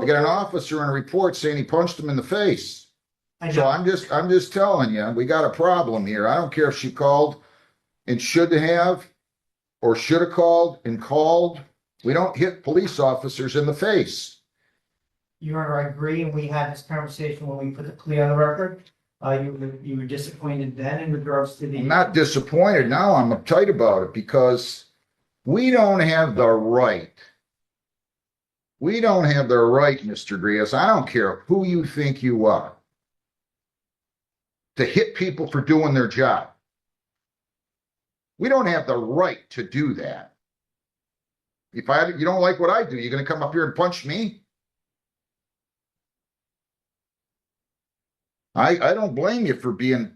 got an officer in a report saying he punched him in the face. I So know. I'm just telling you, we got a problem here. I don't care if she called and should have, or should have called and called. We don't hit police officers in the face. Your Honor, I agree, and we had this conversation when we put the plea on the record. You were disappointed then in regards to the. I'm not disappointed now. I'm uptight about it because we don't have the right. We don't have the right, Mr. Grias. I don't care who you think you are, to hit people for doing their job. We don't have the right to do that. If you don't like what I do, you're going to come up here and punch me? I don't blame you for being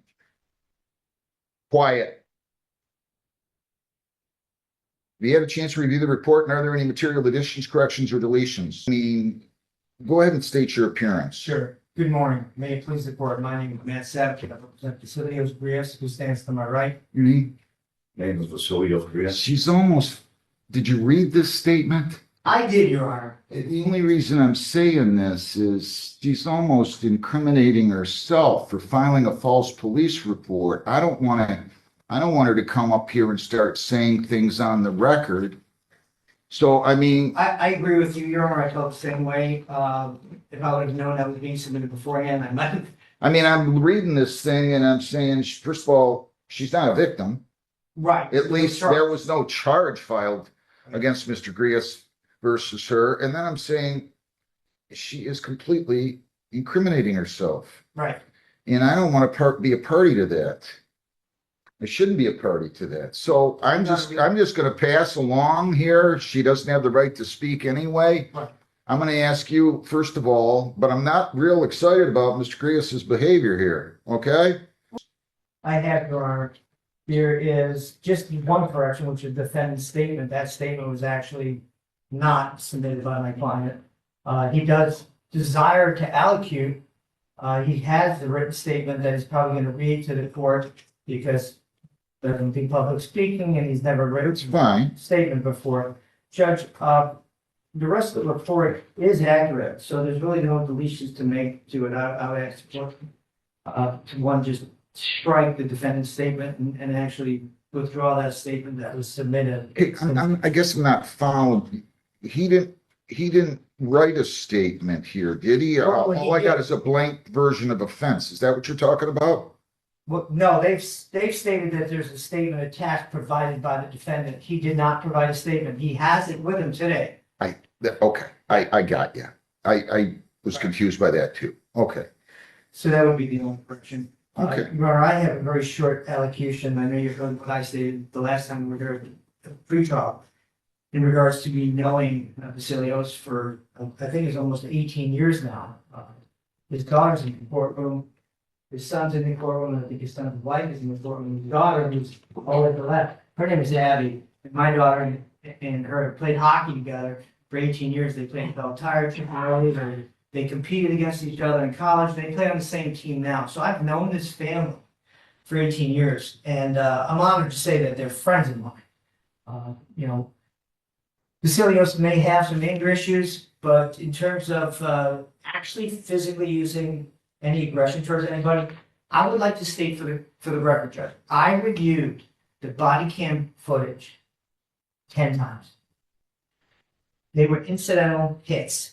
quiet. Have you had a chance to review the report, and are there any material additions, corrections, or deletions? I mean, go ahead and state your appearance. Sure. Good morning. May it please the court. My name is Matt Savage. I represent Vasilios Grias, who stands to my right. Your name? Name is Vasilios Grias. She's almost. Did you read this statement? I did, Your Honor. The only reason I'm saying this is she's almost incriminating herself for filing a false police report. I don't want her to come up here and start saying things on the record. So, I mean, I agree with you, Your Honor. I felt the same way. If I would have known that was being submitted beforehand, I might have. I mean, I'm reading this thing and I'm saying, first of all, she's not a victim. Right. At least there was no charge filed against Mr. Grias versus her. And then I'm saying she is completely incriminating herself. Right. And I don't want to be a party to that. I shouldn't be a party to that. So I'm just going to pass along here. She doesn't have the right to speak anyway. Right. I'm going to ask you, first of all, but I'm not real excited about Mr. Grias's behavior here. Okay? I have, Your Honor. There is just one correction, which is the defendant's statement. That statement was actually not submitted by my client. He does desire to allocute. He has the written statement that he's probably going to read to the court because he doesn't do public speaking and he's never written Fine. a statement before. Judge, the rest of the report is accurate, so there's really no deletions to make to it. I would ask the court to one, just strike the defendant's statement and actually withdraw that statement that was submitted. Hey, I guess I'm not following. He didn't write a statement here, did he? Well, All I got is a blank version of offense. Is that what you're talking about? Well, no, they've stated that there's a statement attached provided by the defendant. He did not provide a statement. He has it with him today. Okay, I got you. I was confused by that too. Okay. So that would be the only correction. Okay. Your Honor, I have a very short allocution. I know you heard what I stated the last time we were here at the pre-trial in regards to me knowing Vasilios for, I think it's almost 18 years now. His daughter's in the courtroom. His son's in the courtroom. I think his son's wife is in the courtroom. His daughter, who's all at the left, her name is Abby. And my daughter and her played hockey together for 18 years. They played Bell Tire, Chicken. They competed against each other in college. They play on the same team now. So I've known this family for 18 years. And I'm honored to say that they're friends of mine. You know, Vasilios may have some anger issues, but in terms of actually physically using any aggression towards anybody, I would like to state for the record, Judge, I reviewed the body cam footage 10 times. They were incidental hits.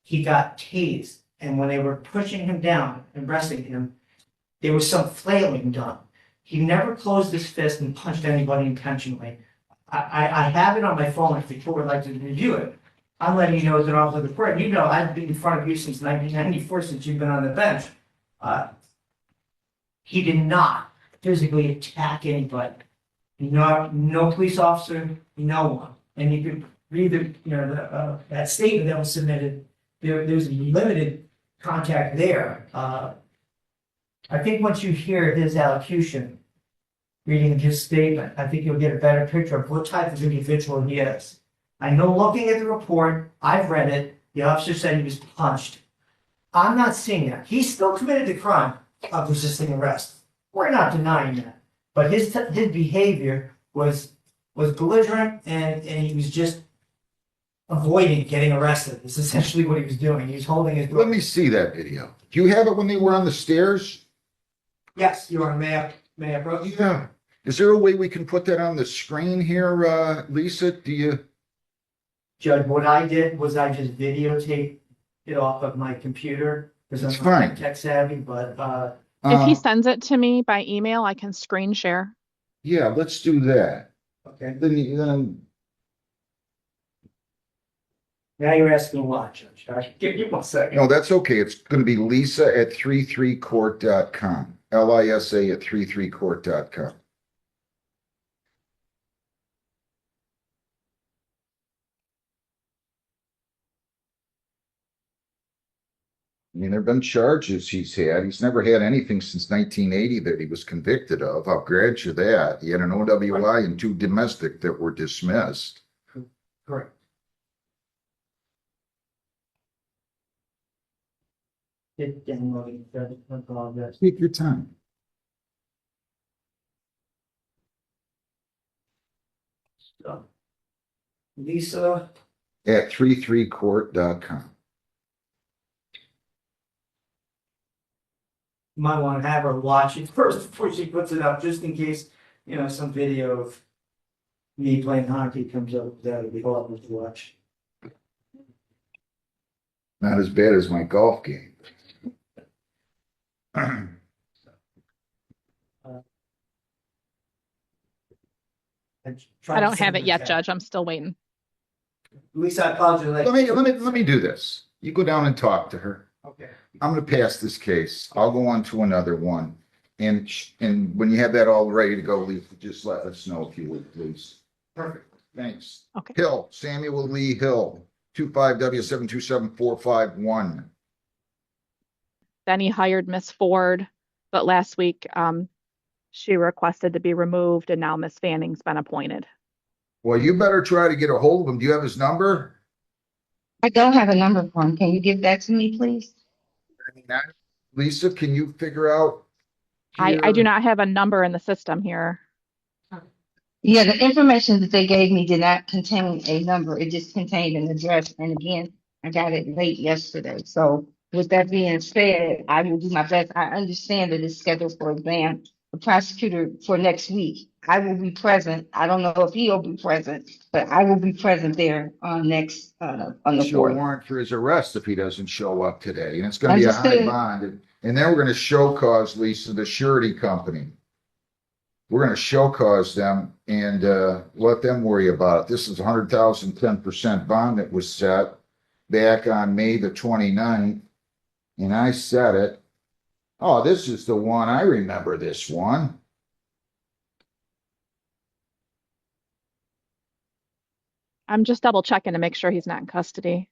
He got tased, and when they were pushing him down and arresting him, there was some flailing done. He never closed his fist and punched anybody intentionally. I have it on my phone if the court would like to review it. I'm letting you know as an officer of the court. You know I've been in front of you since 1994, since you've been on the bench. He did not physically attack anybody. No police officer, no one. And you could read that statement that was submitted. There's limited contact there. I think once you hear his allocution, reading his statement, I think you'll get a better picture of what type of individual he is. I know looking at the report, I've read it, the officer said he was punched. I'm not seeing that. He still committed the crime of resisting arrest. We're not denying that. But his behavior was belligerent and he was just avoiding getting arrested. It's essentially what he was doing. He was holding his. Let me see that video. Do you have it when they were on the stairs? Yes, you are. May I approach? Yeah. Is there a way we can put that on the screen here, Lisa? Do you? Judge, what I did was I just videotaped it off of my computer because It's I'm not fine. tech savvy, but If he Uh, sends it to me by email, I can screen share. yeah, let's do that. okay. Then Now you're asking a lot, Judge. All right, give me 1 second. no, that's okay. It's going to be Lisa@33court.com. Lisa@33court.com. I mean, there have been charges he's had. He's never had anything since 1980 that he was convicted of. I'll grant you that. He had an OWI and 2 domestic that were dismissed. Correct. It downloading. I apologize. Take your time. So, Lisa, At 33court.com. you might want to have her watch it first before she puts it up, just in case, some video of me playing hockey comes up. That would be horrible to watch. Not as bad as my golf game. I don't have it yet, Judge. I'm still waiting. Lisa, I apologize. Let me do this. You go down and talk to her. Okay. I'm going to pass this case. I'll go on to another one. And when you have that all ready to go, Lisa, just let us know if you would, please. Perfect. Thanks. Okay. Hill, Samuel Lee Hill, 25W727451. Then he hired Miss Ford, but last week she requested to be removed, and now Miss Fanning's been appointed. Well, you better try to get a hold of him. Do you have his number? I don't have a number for him. Can you give that to me, please? Lisa, can you figure out? I here? do not have a number in the system here. Yeah, the information that they gave me did not contain a number. It just contained an address. And again, I got it late yesterday. So with that being said, I will do my best. I understand that it's scheduled for exam, the prosecutor for next week. I will be present. I don't know if he'll be present, but I will be present there on next, on the Issue a 4th. warrant for his arrest if he doesn't show up today, and it's going to be a high Understood. bond. And then we're going to show cause Lisa, the surety company. We're going to show cause them and let them worry about it. This is 100,000, 10% bond that was set back on May the 29th, and I set it. Oh, this is the one. I remember this one. I'm just double checking to make sure he's not in custody.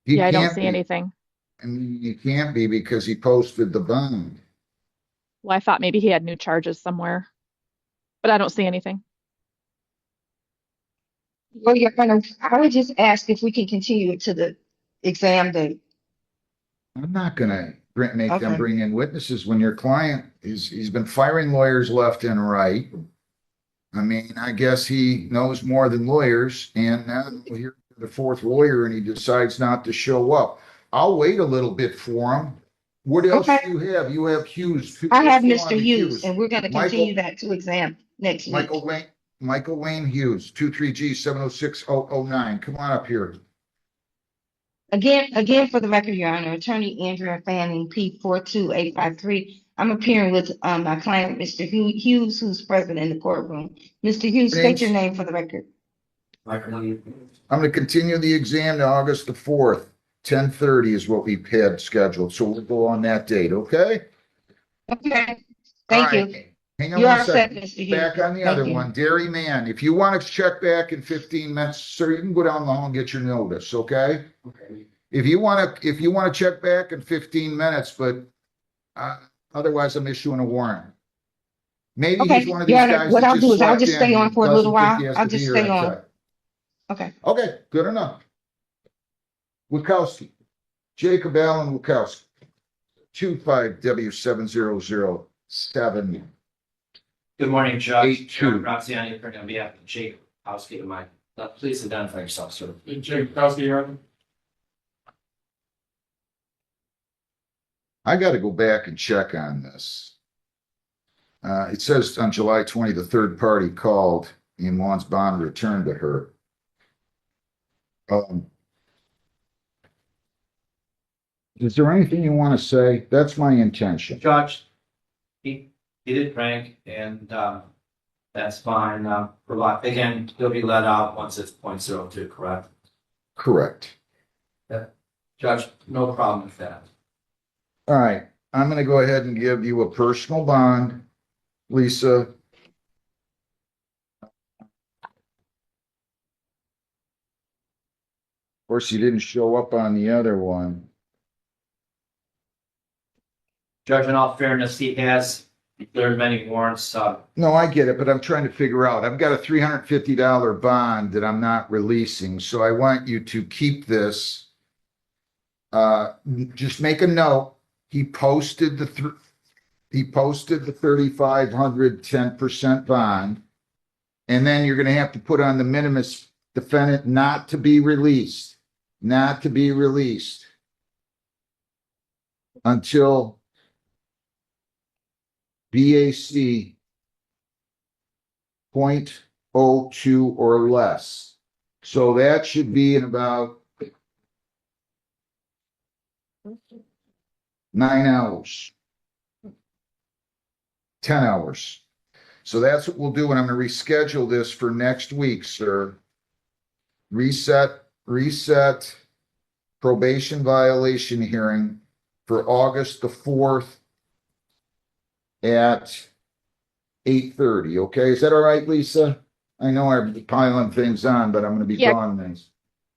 He Yeah, I don't can't see be. anything. And he can't be because he posted the bond. Well, I thought maybe he had new charges somewhere, but I don't see anything. Well, Your Honor, I would just ask if we can continue it to the exam date. I'm not going to make them Okay. bring in witnesses when your client he's been firing lawyers left and right. I mean, I guess he knows more than lawyers, and now here's the 4th lawyer, and he decides not to show up. I'll wait a little bit for him. What else Okay. do you have? You have Hughes. I have Let's go on Mr. to Hughes, and we're gonna Michael- continue that to exam next week. Michael Wayne Hughes, 23G706009. Come on up here. Again, for the record, Your Honor, Attorney Andrea Fanning, P42853. I'm appearing with my client, Mr. Hughes, who's present in the courtroom. Mr. Hughes, state your name for the record. I'm going to continue the exam to August the 4th. 10:30 is what we had scheduled, so we'll go on that date, okay? Okay, thank All you. right. Hang on You one are set, second. Mr. Hughes. Back on the Thank other you. one, Dairy Man. If you want to check back in 15 minutes, sir, you can go down the hall and get your notice, okay? Okay. If you want to check back in 15 minutes, but otherwise I'm issuing a warrant. Maybe Okay, he's one of Your these Honor, guys what that I'll do is I'll slept just stay in on and for a little doesn't think he while. has I'll to be just here stay on on. time. Okay. Okay, good enough. Wachowski, Jacob Allen Wachowski, 25W7007. Good morning, Judge. 8-2. John Graziani, on behalf of Jake Housekeeping, my Please identify yourself, sir. Jake Kowski, Your Honor. I got to go back and check on this. It says on July 20, the third party called and wants bond returned to her. Is there anything you want to say? That's my intention. Judge, he did drink and, that's fine. Again, he'll be let out once it's .02, correct? Correct. Judge, no problem with that. All right. I'm going to go ahead and give you a personal bond, Lisa. Of course, you didn't show up on the other one. Judge, in all fairness, he has declared many warrants. No, I get it, but I'm trying to figure out. I've got a $350 bond that I'm not releasing, so I want you to keep this. Just make a note. He posted the 3,500 10% bond, and then you're going to have to put on the minimus defendant not to be released, until BAC 0.02 or less. So that should be in about 9 hours, 10 hours. So that's what we'll do. And I'm going to reschedule this for next week, sir. Reset probation violation hearing for August the 4th at 8:30. Okay, is that all right, Lisa? I know I'm piling things on, but I'm going to be Yeah. gone then.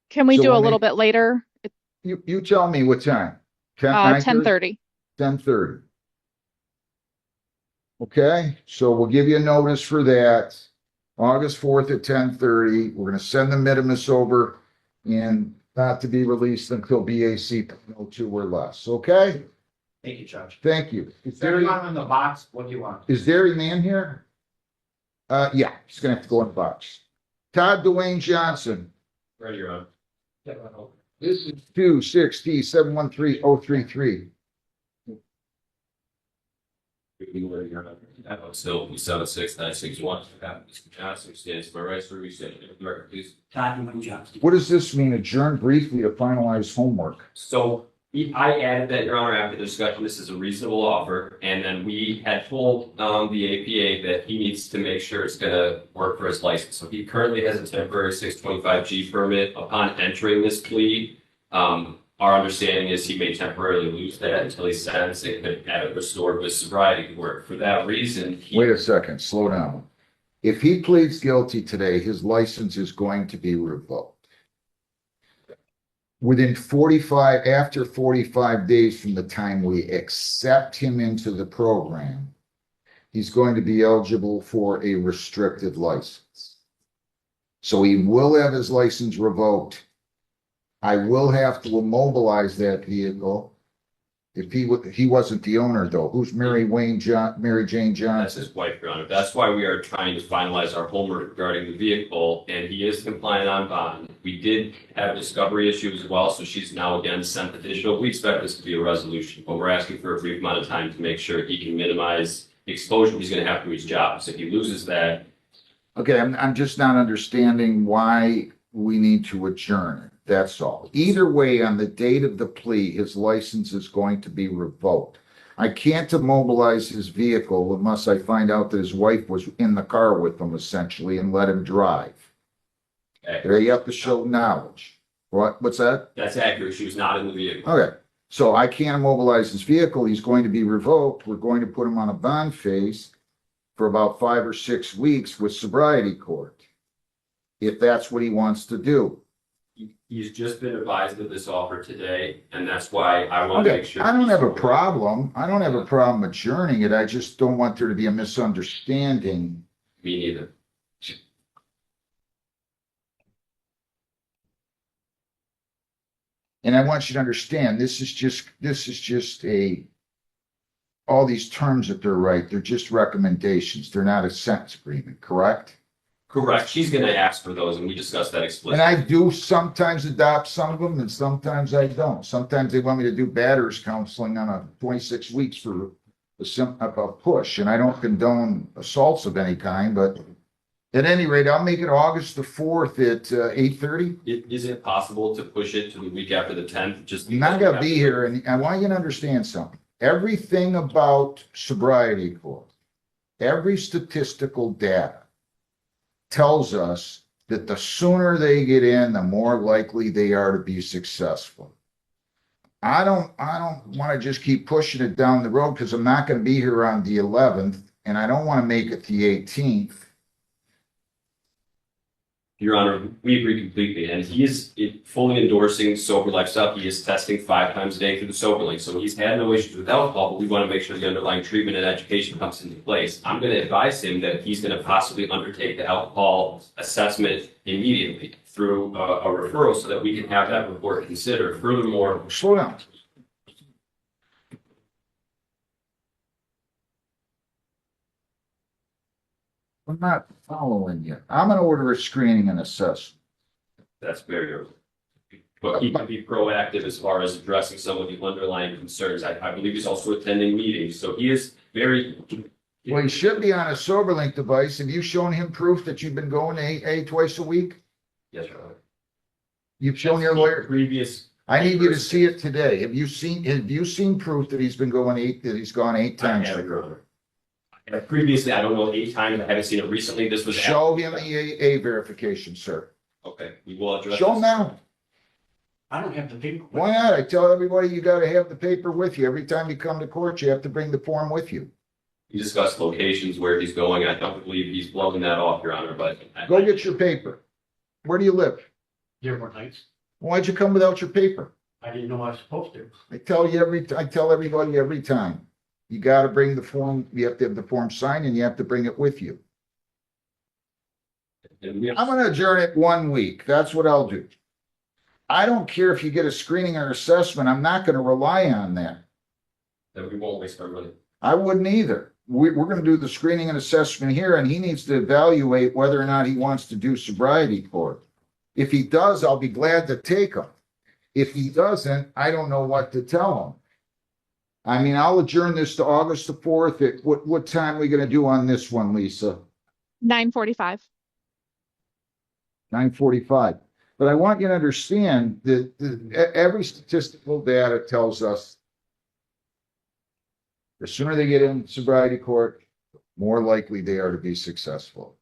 Can we So do a we'll little make- bit later? You tell me what time. 10:30. 10:30. Okay, so we'll give you a notice for that. August 4th at 10:30. We're going to send the minimus over and not to be released until BAC 0.02 or less. Okay, Thank you, Judge. thank you. Is Is there there, anyone in the box? What do you want? is there a man here? Yeah, he's going to have to go in the box. Todd Dwayne Johnson. Ready, Your Honor. This is 2-6-D-713-033. So, 76961, Mr. Johnson, stands to my right, sir, we stand in the record, please. Todd Newman Johnson. What does this mean? Adjourn briefly to finalize homework. So I added that, Your Honor, after the discussion, this is a reasonable offer, and then we had told the APA that he needs to make sure it's gonna work for his license. So he currently has a temporary 625G permit. Upon entering this plea, our understanding is he may temporarily lose that until he's sentenced and could have it restored with sobriety work. For that reason, Wait a second, slow down. If he pleads guilty today, his license is going to be revoked. After 45 days from the time we accept him into the program, he's going to be eligible for a restricted license. So he will have his license revoked. I will have to immobilize that vehicle. If he wasn't the owner though, who's Mary Jane that's Johnson? his wife, Your Honor. That's why we are trying to finalize our homework regarding the vehicle, and he is compliant on bond. We did have a discovery issue as well, so she's now again sent additional. We expect this to be a resolution, but we're asking for a brief amount of time to make sure he can minimize the exposure he's gonna have to his job. So if he loses that, Okay, I'm just not understanding why we need to adjourn it. That's all. Either way, on the date of the plea, his license is going to be revoked. I can't immobilize his vehicle unless I find out that his wife was in the car with him essentially and let him drive. okay, There you have to show knowledge. What's that? that's accurate. She was not in the vehicle. Okay, so I can't immobilize his vehicle. He's going to be revoked. We're going to put him on a bond phase for about 5 or 6 weeks with sobriety court, if that's what he wants to do. He's just been advised of this offer today, and that's why I want to Okay, make sure. I don't have a problem. I don't have a problem adjourning it. I just don't want there to be a misunderstanding. Me neither. And I want you to understand, this is just all these terms that they're right, they're just recommendations. They're not a sentence agreement, correct? Correct. She's gonna ask for those and we discussed that And explicitly. I do sometimes adopt some of them and sometimes I don't. Sometimes they want me to do batters counseling on a 26 weeks for a push, and I don't condone assaults of any kind, but at any rate, I'll make it August the 4th at 8:30. Is it possible to push it to the week after the 10th? Just You're not gonna be here, and I want you to understand something. Everything about sobriety court, every statistical data tells us that the sooner they get in, the more likely they are to be successful. I don't want to just keep pushing it down the road because I'm not going to be here on the 11th, and I don't want to make it the 18th. Your Honor, we agree completely, and he is fully endorsing sober lifestyle. He is testing 5 times a day through the sober link, so he's had no issues with alcohol, but we want to make sure the underlying treatment and education comes into place. I'm going to advise him that he's going to possibly undertake the alcohol assessment immediately through a referral so that we can have that report considered. Furthermore, Slow down. I'm not following you. I'm going to order a screening and assessment. that's very early. But he can be proactive as far as addressing some of the underlying concerns. I believe he's also attending meetings, so he is very. Well, he should be on a SoberLink device. Have you shown him proof that you've been going to AA twice a week? Yes, Your Honor. You've shown your lawyer? Previous. I need you to see it today. Have you seen proof that he's gone 8 times? I have, Your Honor. Previously, I don't know, 8 times. I haven't seen it recently. This was. Show him the AA verification, sir. Okay, we will address. Show him this. now. I don't have the paper. Why not? I tell everybody you gotta have the paper with you. Every time you come to court, you have to bring the form with you. We discussed locations where he's going. I don't believe he's blowing that off, Your Honor, but. Go get your paper. Where do you live? Dearborn Heights. Why'd you come without your paper? I didn't know I was supposed to. I tell everybody every time. You gotta bring the form, you have to have the form signed and you have to bring it with you. And we I'm gonna adjourn it 1 week. That's what I'll do. I don't care if you get a screening or assessment. I'm not gonna rely on that. that we won't waste our money. I wouldn't either. We're gonna do the screening and assessment here, and he needs to evaluate whether or not he wants to do sobriety court. If he does, I'll be glad to take him. If he doesn't, I don't know what to tell him. I mean, I'll adjourn this to August the 4th. What time are we gonna do on this one, Lisa? 9:45. 9:45. But I want you to understand that every statistical data tells us the sooner they get in sobriety court, the more likely they are to be successful.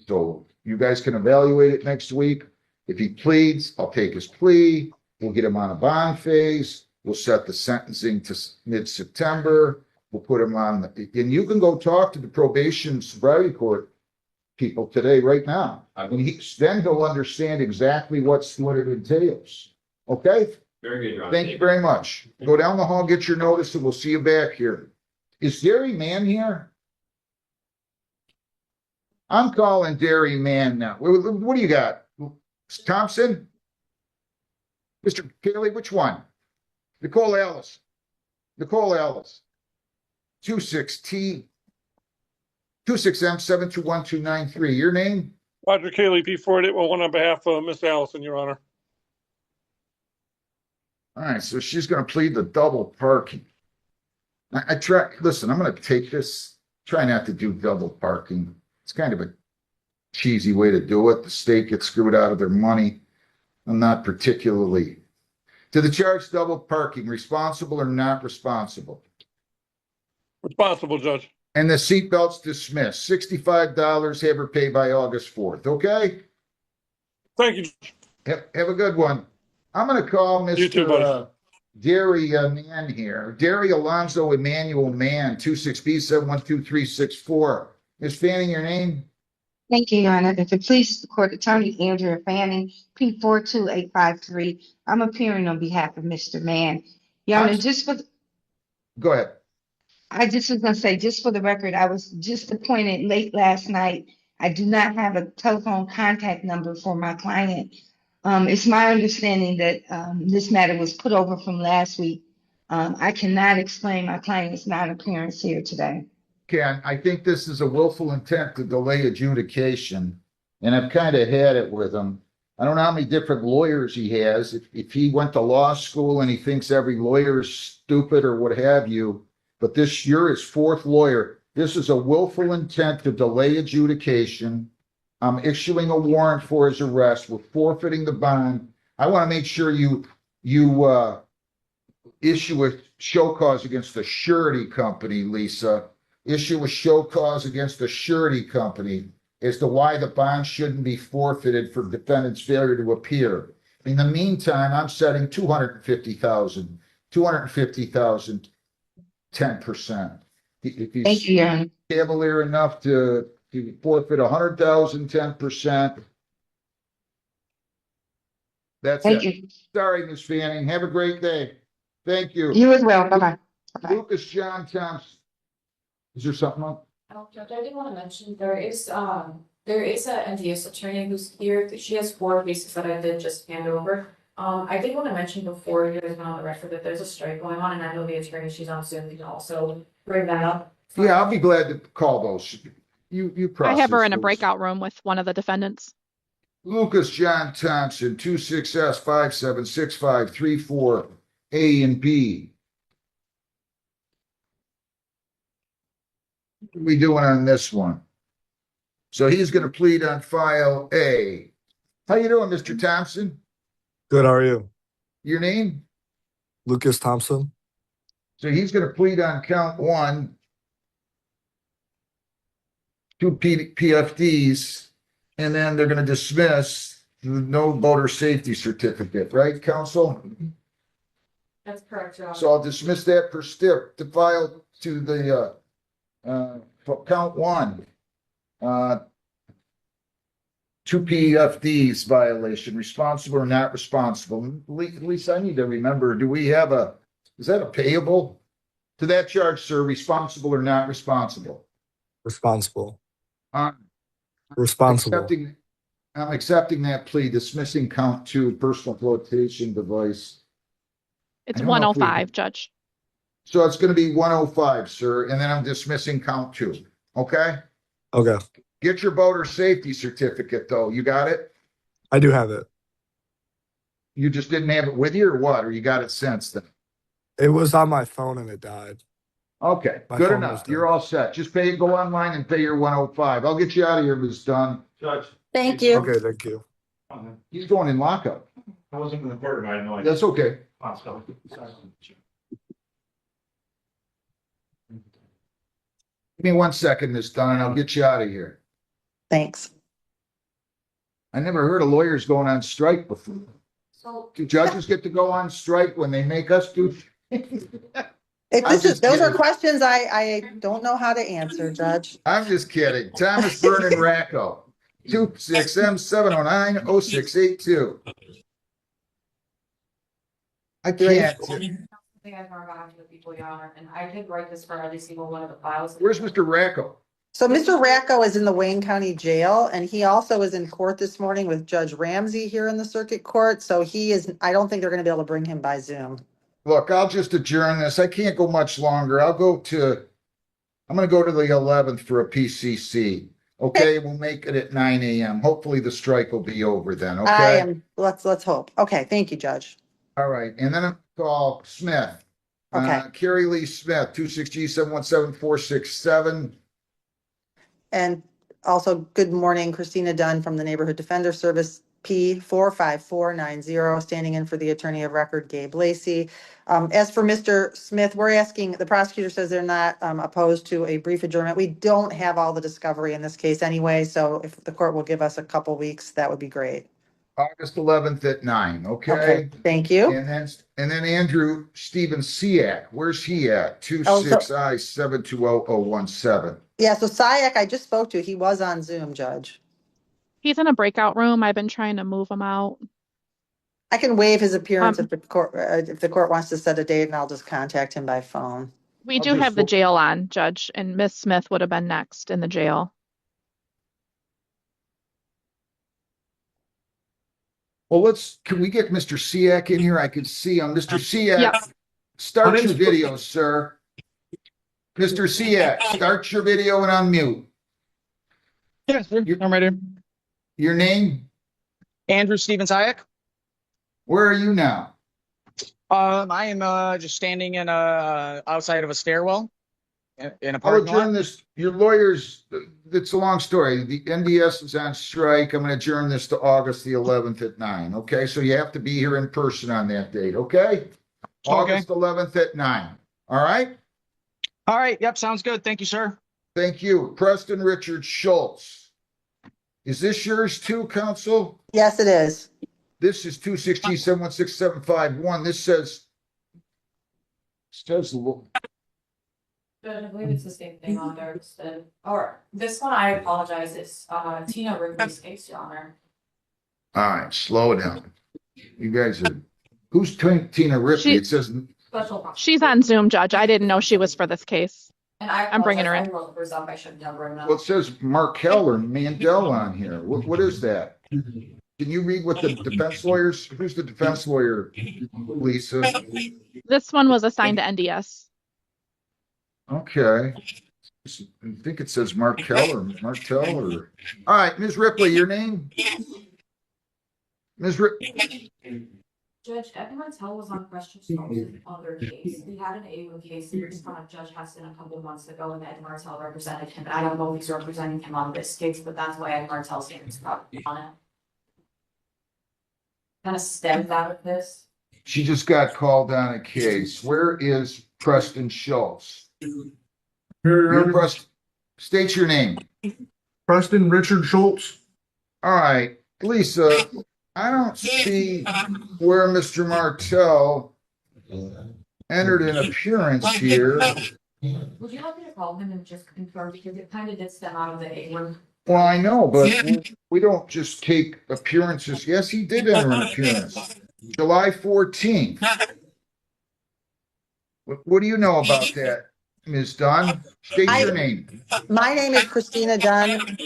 So you guys can evaluate it next week. If he pleads, I'll take his plea. We'll get him on a bond phase. We'll set the sentencing to mid-September. We'll put him on, and you can go talk to the probation sobriety court people today, right now. I mean, then he'll understand exactly what it entails. Okay? Very good, Your Honor. Thank you very much. Go down the hall, get your notice, and we'll see you back here. Is Derry Man here? I'm calling Derry Man now. What do you got? Thompson? Mr. Cayley, which one? Nicole Ellis. Nicole Ellis. 26M 721-293. Your name? Roger Cayley, P4811 on behalf of Miss Allison, Your Honor. All right, so she's going to plead the double parking. Listen, I'm going to take this, try not to do double parking. It's kind of a cheesy way to do it. The state gets screwed out of their money. I'm not particularly. To the charge double parking, responsible or not responsible? Responsible, Judge. And the seatbelt's dismissed. $65, have her pay by August 4th, okay? Thank you. Have a good one. I'm going to call You too, buddy. Mr. Derry Man here. Derry Alonzo Emmanuel Mann, 26B712-364. Ms. Fanning, your name? Thank you, Your Honor. If it pleases the court, Attorney Andrea Fanning, P42853. I'm appearing on behalf of Mr. Mann. Your Honor, Go ahead. I just was gonna say, just for the record, I was just appointed late last night. I do not have a telephone contact number for my client. It's my understanding that this matter was put over from last week. I cannot explain my client's non-appearance here today. Ken, I think this is a willful intent to delay adjudication. And I've kind of had it with him. I don't know how many different lawyers he has. If he went to law school and he thinks every lawyer is stupid or what have you, but you're his fourth lawyer. This is a willful intent to delay adjudication. I'm issuing a warrant for his arrest. We're forfeiting the bond. I want to make sure you issue a show cause against the surety company, Lisa. Issue a show cause against the surety company as to why the bond shouldn't be forfeited for defendant's failure to appear. In the meantime, I'm setting 250,000, 10%. If Thank he's you, Your Honor. cavalier enough to forfeit 100,000, 10%. That's Thank it. you. Sorry, Ms. Fanning. Have a great day. Thank you. You as well. Bye-bye. Bye-bye. Lucas John Thompson. Is there something else? Judge, I did want to mention, there is a NDS attorney who's here. She has 4 cases that I did just hand over. I did want to mention before you guys went on the record that there's a strike going on, and I know the attorney, she's on Zoom, you can also bring that up. Yeah, I'll be glad to call those. You I have her process in a those. breakout room with one of the defendants. Lucas John Thompson, 26S576534 A and B. What are we doing on this one? So he's going to plead on file A. How you doing, Mr. Thompson? Good, how are you? Your name? Lucas Thompson. So he's going to plead on count 1, 2 PFDs, and then they're going to dismiss the no voter safety certificate, right, counsel? That's correct, Your Honor. So I'll dismiss that per stip to file to the for count 1. 2 PFDs violation, responsible or not responsible. At least I need to remember, is that a payable? To that charge, sir, responsible or not responsible? Responsible. I'm Responsible. accepting that plea, dismissing count 2, personal flotation device. It's I don't know if we- 105, Judge. So it's going to be 105, sir, and then I'm dismissing count 2. Okay? Okay, Get your voter safety certificate, though. You got it? I do have it. You just didn't have it with you or what? Or you got it since then? It was on my phone and it died. Okay, My good phone was enough. done. You're all set. Just go online and pay your 105. I'll get you out of here, Ms. Dunn. Judge. Thank you. Okay, thank you. He's going in lockup. I wasn't in the courtroom, I had no idea. That's okay. Give me 1 second, Ms. Dunn, and I'll get you out of here. Thanks. I never heard of lawyers going on strike before. So, Do judges get to go on strike when they make us do? If I'm just those are kidding. questions I don't know how to answer, Judge. I'm just kidding. Thomas Vernon Racco, 26M7090682. I can't. something I've marked on to the people, Your Honor, and I did write this for every single one of the files. Where's Mr. Racco? So Mr. Racco is in the Wayne County Jail, and he also is in court this morning with Judge Ramsey here in the circuit court. So I don't think they're going to be able to bring him by Zoom. Look, I'll just adjourn this. I can't go much longer. I'm going to go to the 11th for a PCC. Okay, we'll make it at 9 a.m. Hopefully the strike will be over then, okay? Let's hope. Okay, thank you, Judge. All right, and then I'll call Smith. Okay. Carrie Lee Smith, 26G717467. And also, good morning, Christina Dunn from the Neighborhood Defender Service, P45490, standing in for the attorney of record, Gabe Lacey. As for Mr. Smith, we're asking, the prosecutor says they're not opposed to a brief adjournment. We don't have all the discovery in this case anyway, so if the court will give us a couple weeks, that would be great. August 11th at 9, Okay, thank you. And then Andrew Stephen Siak, where's he at? Oh, so- 26I720017. Yeah, so Sayak, I just spoke to, he was on Zoom, Judge. He's in a breakout room. I've been trying to move him out. I can waive his appearance if the court wants to set a date, and I'll just contact him by phone. We I'll do just have the vote- jail on, Judge, and Miss Smith would have been next in the jail. Well, can we get Mr. Siak in here? I can see him. Mr. Siak, Yep. start your video, sir. Mr. Siak, start your video and unmute. Yes, sir. I'm ready. Your name? Andrew Stevens Hayek. Where are you now? I am just standing in outside of a stairwell in a I'll parking lot. adjourn this. Your lawyers, it's a long story. The NDS is on strike. I'm going to adjourn this to August the 11th at 9. Okay, so you have to be here in person on that date. Okay, August 11th at 9. All right. All right. Yep. Sounds good. Thank you, sir. Thank you, Preston Richard Schultz. Is this yours too, counsel? Yes, it is. This is 216-716-751. This says But I believe it's the same thing on there instead. Or this one, I apologize. It's Tina Ripley's case, Your Honor. all right, slow down. You guys are, who's Tina Ripley? It says, She's on Zoom, Judge. I didn't know she was for this case. And I'm bringing her in. I wrote hers up. I should have written well, it says Markel or Mandel on here. What is that? Can you read what the defense lawyers, who's the defense lawyer, Lisa? This one was assigned to NDS. Okay. I think it says Markel or Martel or, all right, Ms. Ripley, your name? Ms. Ripley. Judge Ed Martell was on question Schultz in other case. We had an A1 case in front of Judge Heston a couple of months ago, and Ed Martell represented him. I don't know if he's representing him on this case, but that's why Ed Martell's name is probably on it. Kind of stemmed out of this. She just got called on a case. Where is Preston Schultz? State your name. Preston Richard Schultz. All right, Lisa, I don't see where Mr. Martell entered an appearance here. Would you like me to call him and just confirm, because it kind of did stem out of the A1? Well, I know, but we don't just take appearances. Yes, he did enter an appearance. July 14th. What do you know about that, Ms. Dunn? State your name. My name is Christina Dunn.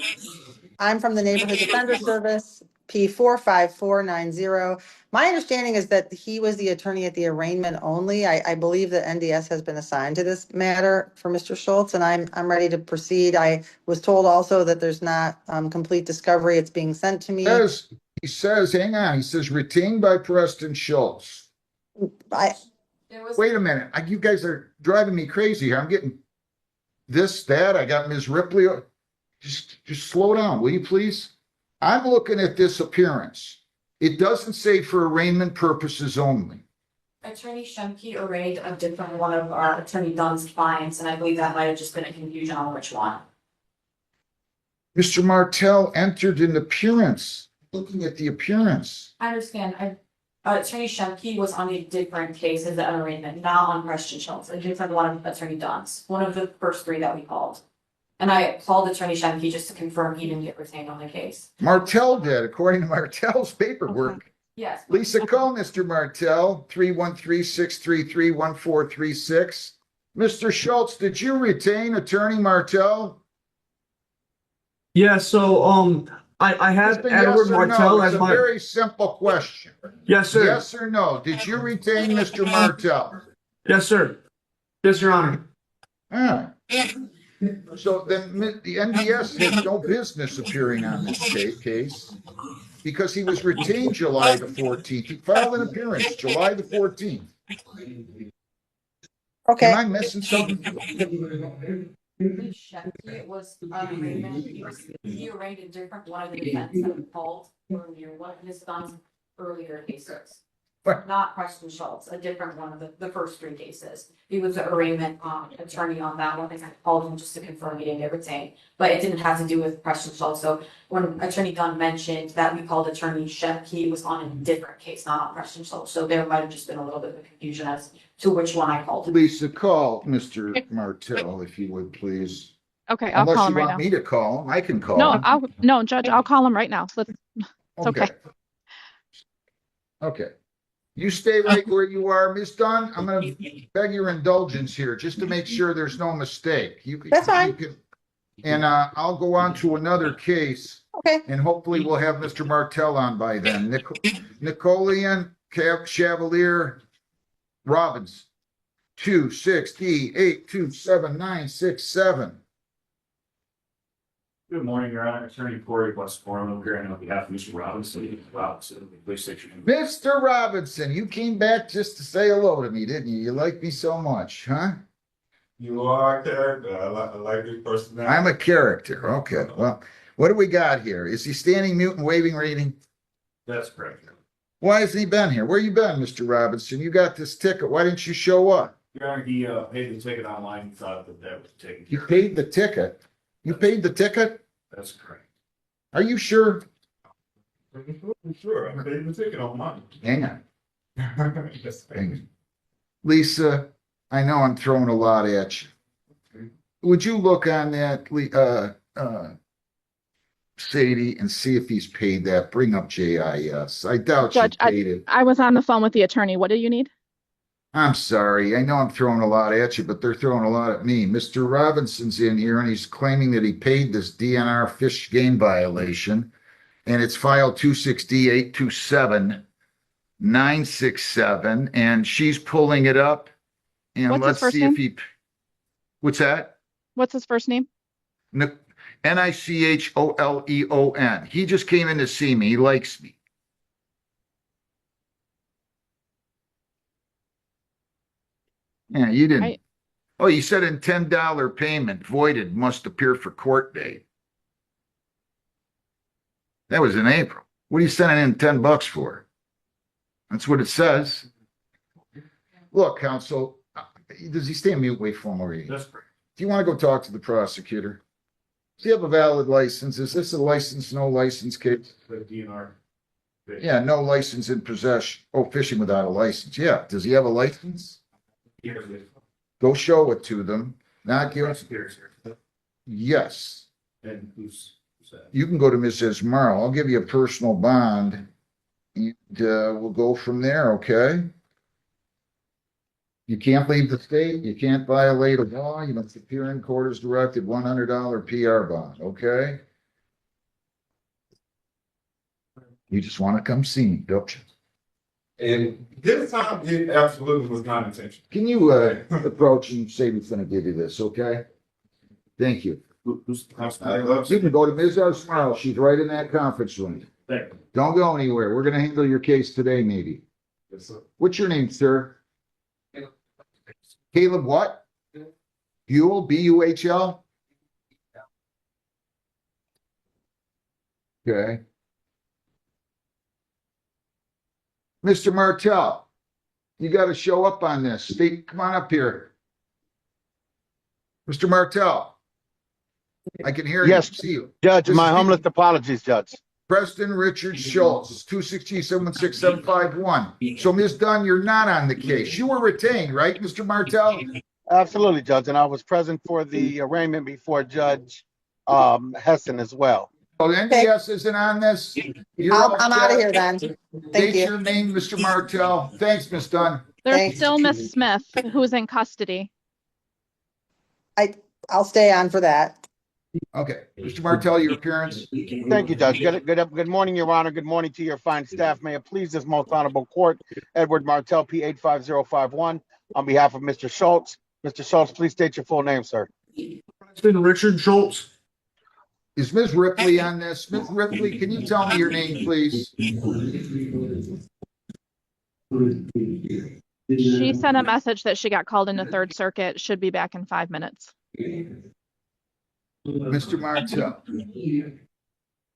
I'm from the Neighborhood Defender Service, P45490. My understanding is that he was the attorney at the arraignment only. I believe that NDS has been assigned to this matter for Mr. Schultz, and I'm ready to proceed. I was told also that there's not complete discovery. It's being sent to me. He says, hang on, he says retained by Preston Schultz. Wait a minute. You guys are driving me crazy here. I'm getting this, that. I got Ms. Ripley. Just slow down, will you please? I'm looking at this appearance. It doesn't say for arraignment purposes only. Attorney Shemke arraigned a different one of our Attorney Dunn's clients, and I believe that might have just been a confusion on which one. Mr. Martell entered an appearance. Looking at the appearance. I understand. Attorney Shemke was on a different case as an arraignment, not on Preston Schultz. A different one of Attorney Dunn's, one of the first three that we called. And I called Attorney Shemke just to confirm he didn't get retained on the case. Martell did, according to Martell's paperwork. Okay. Yes. Lisa, call Mr. Martell, 313-633-1436. Mr. Schultz, did you retain Attorney Martell? Yeah, so I had Edward Martell as my. It's a very simple question. Yes, sir. Yes or no? Did you retain Mr. Martell? Yes, sir. Yes, Your Honor. All right. So then the NDS has no business appearing on this case because he was retained July the 14th. He filed an appearance July the 14th. Okay. Am I missing something? Shemke was on arraignment. He arraigned a different one of the defendants that we called earlier, one of his son's earlier cases. Not Preston Schultz, a different one of the first three cases. He was the arraignment attorney on that one, and I called him just to confirm he didn't get retained. But it didn't have to do with Preston Schultz. So when Attorney Dunn mentioned that we called Attorney Shemke, he was on a different case, not on Preston Schultz. So there might have just been a little bit of a confusion as to which one I called. Lisa, call Mr. Martell, if you would, please. Okay, I'll call him right now. Unless you want me to call him, I can call No, him. no, Judge, I'll call him right now. It's okay. Okay. You stay right where you are, Ms. Dunn. I'm going to beg your indulgence here just to make sure there's no mistake. That's fine. And I'll go on to another case. Okay. And hopefully we'll have Mr. Martell on by then. Napoleon Chevalier Robbins, 26D827967. Good morning, Your Honor. Attorney Corey Westmoreland, I'm here on behalf of Mr. Robinson, police station. Mr. Robinson, you came back just to say hello to me, didn't you? You like me so much, huh? You are a character. I like your personality. I'm a character. Okay. Well, what do we got here? Is he standing mute and waving reading? That's correct. Why hasn't he been here? Where you been, Mr. Robinson? You got this ticket. Why didn't you show up? Your Honor, he paid the ticket online. He thought that was taken You care of. paid the ticket. You paid the ticket? That's correct. Are you sure? Sure, I paid the ticket online. Hang on. Yes, Hang on. Lisa, I know I'm throwing a lot at you. Would you look on that, Sadie, and see if he's paid that? Bring up JIS. I doubt Judge, you paid it. I was on the phone with the attorney. What do you need? I'm sorry. I know I'm throwing a lot at you, but they're throwing a lot at me. Mr. Robinson's in here and he's claiming that he paid this DNR fish game violation. And it's file 260-827-967. And she's pulling it up. And What's his let's first see if he. What's that? What's his first name? Nicholeon. He just came in to see me. He likes me. Yeah, you didn't. Oh, you said in $10 payment voided must appear for court date. That was in April. What are you sending in $10 for? That's what it says. Look, counsel, does he stay mute? Wait for him. That's correct. Do you want to go talk to the prosecutor? Does he have a valid license? Is this a license, no license case? The DNR. Yeah, no license in possession. Oh, fishing without a license. Yeah. Does he have a license? Go show it to them. Not guilty. Yes. And who's that? You can go to Mrs. Merle. I'll give you a personal bond. And we'll go from there, okay? You can't leave the state. You can't violate a law. You must appear in court as directed. $100 PR bond, okay? You just want to come see me, don't you? And this time, it absolutely was not intentional. Can you approach and say he's going to give you this, okay? Thank you. Who's You can go to Mrs. Merle. She's right in that conference room. Thank you. Don't go anywhere. We're going to handle your case today, maybe. Yes, sir. What's your name, sir? Caleb what? Buell, B-U-H-L? Okay. Mr. Martell, you got to show up on this. Speak, come on up here. Mr. Martell, I can hear Yes, you, see you. Judge, This my is humblest apologies, Judge. Preston Richard Schultz, 260-716-751. So, Ms. Dunn, you're not on the case. You were retained, right, Mr. Martell? Absolutely, Judge, and I was present for the arraignment before Judge Hessen as well. Oh, the NDS isn't on this? I'm out of here then. Thank State you. your name, Mr. Martell. Thanks, Ms. Dunn. There's Thanks. still Miss Smith, who's in custody. I'll stay on for that. Okay, Mr. Martell, your appearance. Thank you, Judge. Good morning, Your Honor. Good morning to your fine staff. May it please this most honorable court, Edward Martell, P 85051, on behalf of Mr. Schultz. Mr. Schultz, please state your full name, sir. Preston Richard Schultz. Is Ms. Ripley on this? Ms. Ripley, can you tell me your name, please? She sent a message that she got called into Third Circuit, should be back in 5 minutes. Mr. Martell,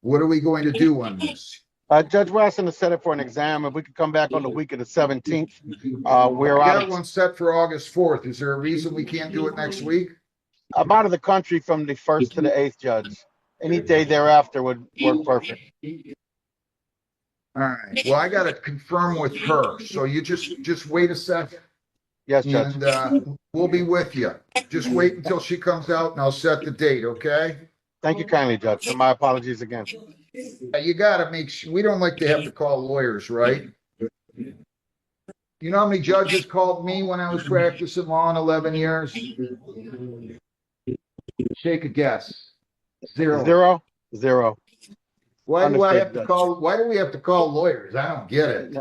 what are we going to do on this? Judge Wesson has set it for an exam. If we could come back on the week of the 17th, we're We out. got one set for August 4th. Is there a reason we can't do it next week? I'm out of the country from the 1st to the 8th, Judge. Any day thereafter would work perfect. All right. Well, I got to confirm with her. So you just wait a second. Yes, Judge. And we'll be with you. Just wait until she comes out and I'll set the date, okay? Thank you kindly, Judge. And my apologies again. You got to make sure, we don't like to have to call lawyers, right? You know how many judges called me when I was practicing law in 11 years? Take a guess. Zero. Zero. Why do I have to Understood, call? Why do we have to call lawyers? I don't get it.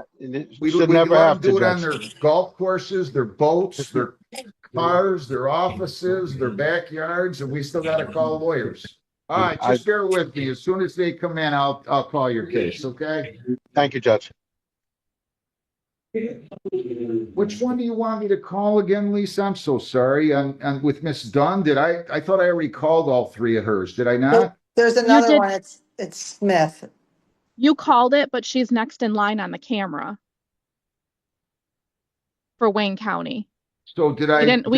We should we never let have them do to, it on Judge. their golf courses, their boats, their cars, their offices, their backyards, and we still got to call lawyers. All right, just bear with me. As soon as they come in, I'll call your case, okay? Thank you, Judge. Which one do you want me to call again, Lisa? I'm so sorry. And with Miss Dunn, I thought I already called all three of hers. Did I not? There's You another did, one. It's Smith. you called it, but she's next in line on the camera for Wayne County. So We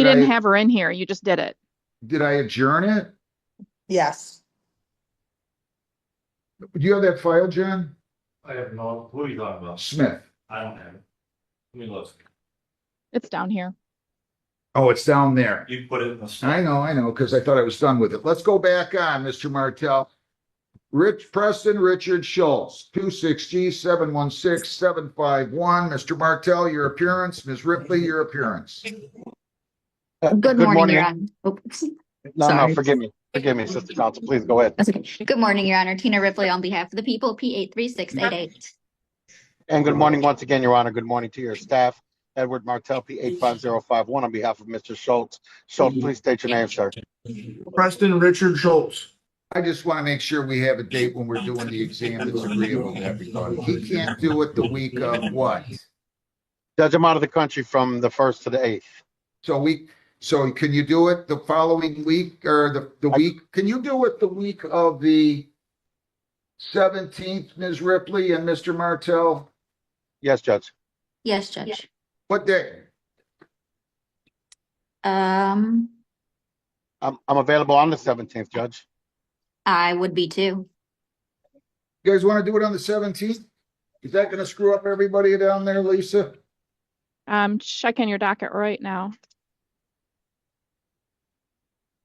didn't have her in here. You just did it. did I adjourn it? Yes. Do you have that file, John? I have no, who are you talking about? Smith. I don't have it. Let me look. It's down here. Oh, it's down there. You put it in the. I know, because I thought I was done with it. Let's go back on, Mr. Martell. Preston Richard Schultz, 26G716-751. Mr. Martell, your appearance. Ms. Ripley, your appearance. Good morning, Your Honor. Oops. No, Sorry. forgive me, Sister Counsel. Please go ahead. That's okay. Good morning, Your Honor. Tina Ripley on behalf of the people, P83688. And good morning once again, Your Honor. Good morning to your staff. Edward Martell, P85051 on behalf of Mr. Schultz. Schultz, please state your name, sir. Preston Richard Schultz. I just want to make sure we have a date when we're doing the exam that's agreeable to everybody. He can't do it the week of what? Judge, I'm out of the country from the 1st to the 8th. So can you do it the following week or the week? Can you do it the week of the 17th, Ms. Ripley and Mr. Martell? Yes, Judge. Yes, Judge. What day? Um, I'm available on the 17th, Judge. I would be too. You guys want to do it on the 17th? Is that going to screw up everybody down there, Lisa? Checking your docket right now.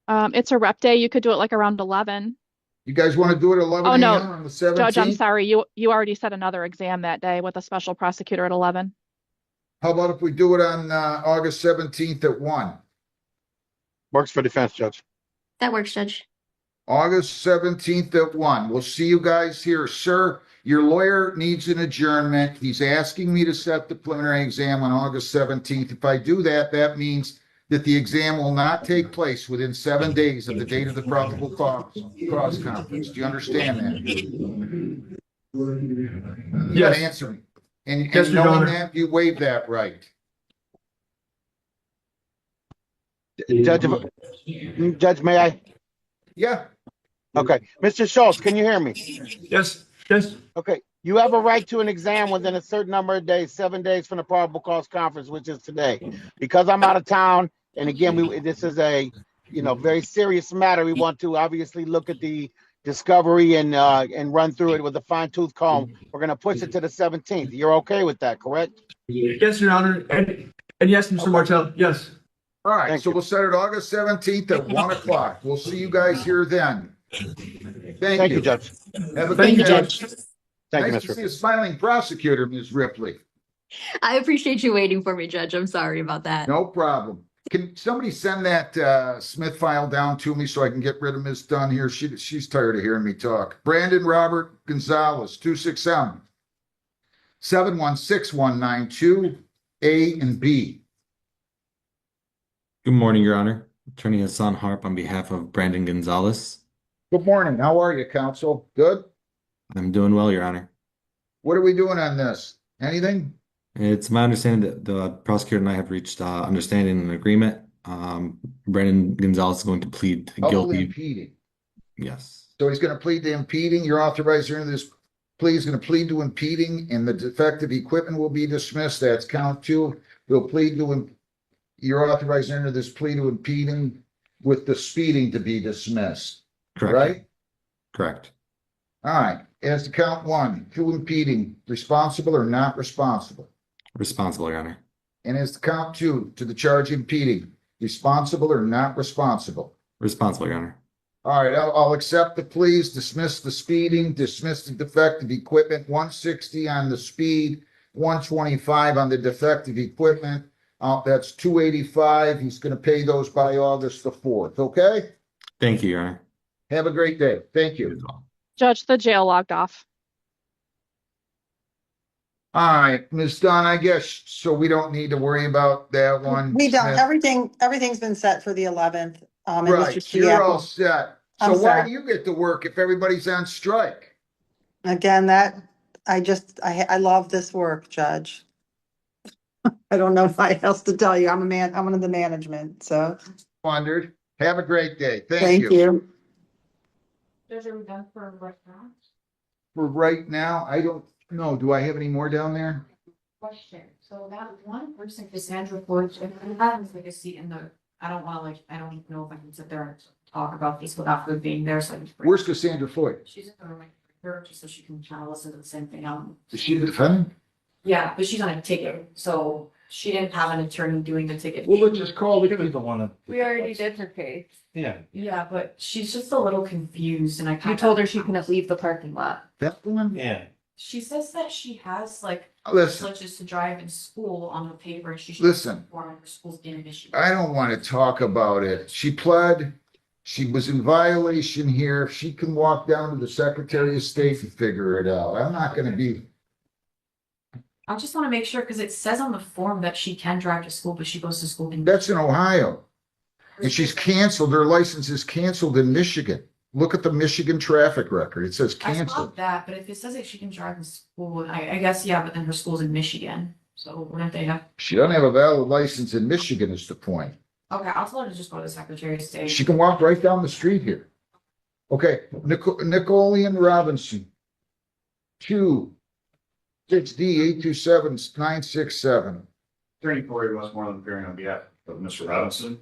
It's a rep day. You could do it like around 11. You guys want to do it at 11 Oh, no. a.m. on the 17th? Judge, I'm sorry. You already set another exam that day with a special prosecutor at 11. How about if we do it on August 17th at 1? Works for defense, Judge. That works, Judge. August 17th at 1. We'll see you guys here. Sir, your lawyer needs an adjournment. He's asking me to set the preliminary exam on August 17th. If I do that, that means that the exam will not take place within 7 days of the date of the probable cause conference. Do you understand that? You gotta answer me. And Yes, Your knowing Honor. that, you waive that right. Judge, may I? Yeah. Okay. Mr. Schultz, can you hear me? Yes. Yes. Okay. You have a right to an exam within a certain number of days, 7 days from the probable cause conference, which is today. Because I'm out of town, and again, this is a very serious matter. We want to obviously look at the discovery and run through it with a fine-tooth comb. We're going to push it to the 17th. You're okay with that, correct? Yes, Your Honor. And yes, Mr. Martell. Yes. All right. So we'll set it August 17th at 1 o'clock. We'll see you guys here then. Thank you, Judge. Have a Thank good you, day. Judge. Thank you, Nice Ms. to see Ripley. a smiling prosecutor, Ms. Ripley. I appreciate you waiting for me, Judge. I'm sorry about that. No problem. Can somebody send that Smith file down to me so I can get rid of Ms. Dunn here? She's tired of hearing me talk. Brandon Robert Gonzalez, 26M, 716192, A and B. Good morning, Your Honor. Attorney Hassan Harp on behalf of Brandon Gonzalez. Good morning. How are you, counsel? Good? I'm doing well, Your Honor. What are we doing on this? Anything? It's my understanding that the prosecutor and I have reached understanding and agreement. Brandon Gonzalez is going to plead Double guilty. impeding. Yes. So he's going to plead to impeding. You're authorized under this plea. He's going to plead to impeding, and the defective equipment will be dismissed. That's count 2. He'll plead to you're authorized under this plea to impeding with the speeding to be dismissed. Correct. Right? Correct. All right. As to count 1, to impeding, responsible or not responsible? Responsible, Your Honor. And as to count 2, to the charge impeding, responsible or not responsible? Responsible, Your Honor. All right. I'll accept the pleas, dismiss the speeding, dismiss the defective equipment, 160 on the speed, 125 on the defective equipment. That's 285. He's going to pay those by August the 4th. Okay? Thank you, Your Honor. Have a great day. Thank you. Judge, the jail logged off. All right, Ms. Dunn, I guess, so we don't need to worry about that one. We don't. Smith. Everything's been set for the 11th. And Right, Mr. you're Chiappa. all set. So I'm why sorry. do you get to work if everybody's on strike? Again, I love this work, Judge. I don't know what else to tell you. I'm in the management, so Wondered. Have a great day. Thank thank you. you. Judge, are we done for right now? For right now, I don't know. Do I have any more down there? Question, so that one person, Cassandra Ford, if I have like a seat in the, I don't wanna like, I don't even know if I can sit there and talk about this without her being there, so. I just bring- Where's Cassandra Floyd? She's in the room, her, just so she can kind of listen to the same thing. Is she the defendant? Yeah, but she's on a ticket, so she didn't have an attorney doing the ticket. Well, let's just call the We already did her case. Yeah. Yeah, but she's just a little confused and I You kind told her she couldn't leave the parking lot. That one? Yeah. She says that she has like Listen. privileges to drive in school on the paper and she should. Listen. Perform her school's in Michigan. I don't want to talk about it. She pled. She was in violation here. She can walk down to the Secretary of State and figure it out. I'm not going to be. I just want to make sure because it says on the form that she can drive to school, but she goes to school in. That's in Ohio. And she's canceled. Her license is canceled in Michigan. Look at the Michigan traffic record. It says I saw canceled. that, but if it says that she can drive to school, I guess, yeah, but then her school's in Michigan. So wouldn't they have? She doesn't have a valid license in Michigan is the point. Okay, I'll tell her to just go to the Secretary of State. She can walk right down the street here. Okay, Nicolian Robinson. 6D827967. Attorney Corey Westmoreland appearing on behalf of Mr. Robinson.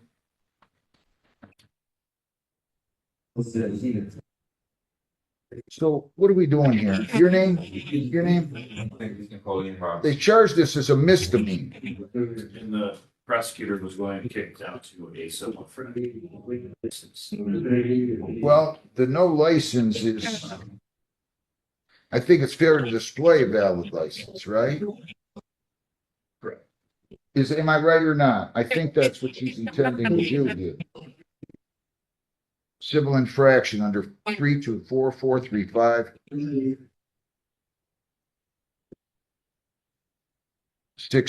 So what are we doing here? Your name? Your name? They charged this as a misdemeanor. And the prosecutor was going to kick down to a civil license. Well, the no license is, I think it's fair to display a valid license, right? Correct. Am I right or not? I think that's what she's intending to do here. Civil infraction under 3244356.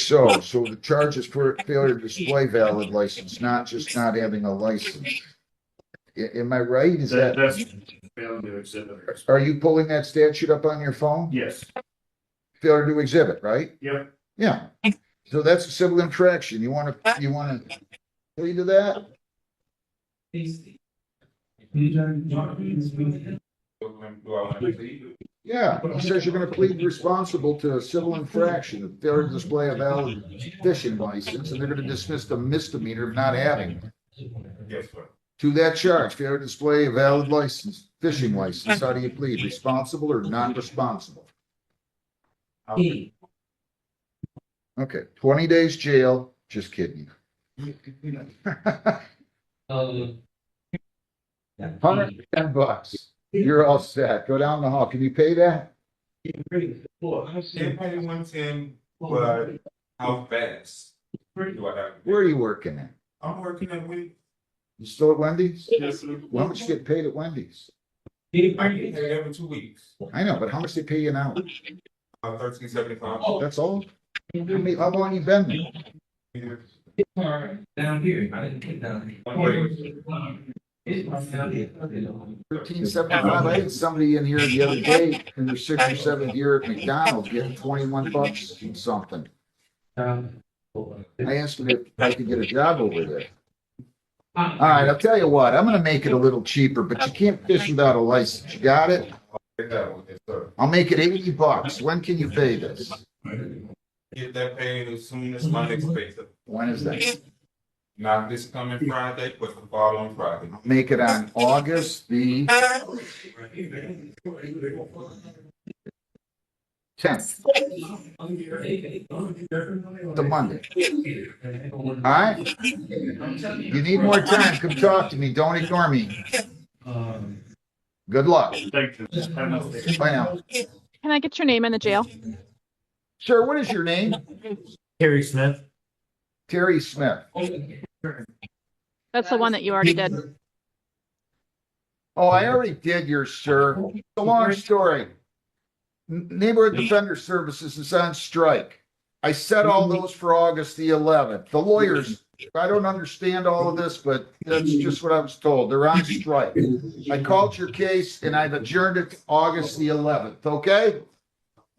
So the charge is for failure to display valid license, not just not having a license. Am I right? Is that? That's failure to exhibit. Are you pulling that statute up on your phone? Yes. Failure to exhibit, right? Yep. Yeah. So that's a civil infraction. You want to plead to that? Yeah, he says you're going to plead responsible to a civil infraction of failure to display a valid fishing license, and they're going to dismiss the misdemeanor of not having one. Yes, sir. To that charge, failure to display a valid license, fishing license, how do you plead? Responsible or not responsible? Okay, 20 days jail. Just kidding. $110. You're all set. Go down the hall. Can you pay that? But how fast? Where are you working at? I'm working at Wendy's. You still at Wendy's? Yes, sir. How much you get paid at Wendy's? I get paid every 2 weeks. I know, but how much they pay you an hour? $13.75. That's all? How long you been there? Down here. I didn't get down here. $13.75. I had somebody in here the other day in their 6th or 7th year at McDonald's getting $21 and something. I asked him if I could get a job over there. All right, I'll tell you what, I'm gonna make it a little cheaper, but you can't fish without a license. You got it? I'll make it $80. When can you pay this? Get that paid as soon as my next pay. When is that? Not this coming Friday, but the following Friday. Make it on August the 10th. The Monday. All right? You need more time, come talk to me. Don't ignore me. Good luck. Thank you. Bye now. Can I get your name in the jail? Sir, what is your name? Terry Smith. Terry Smith. That's the one that you already did. Oh, I already did yours, sir. It's a long story. Neighborhood Defender Services is on strike. I set all those for August the 11th. The lawyers I don't understand all of this, but that's just what I was told. They're on strike. I called your case and I've adjourned it to August the 11th, okay?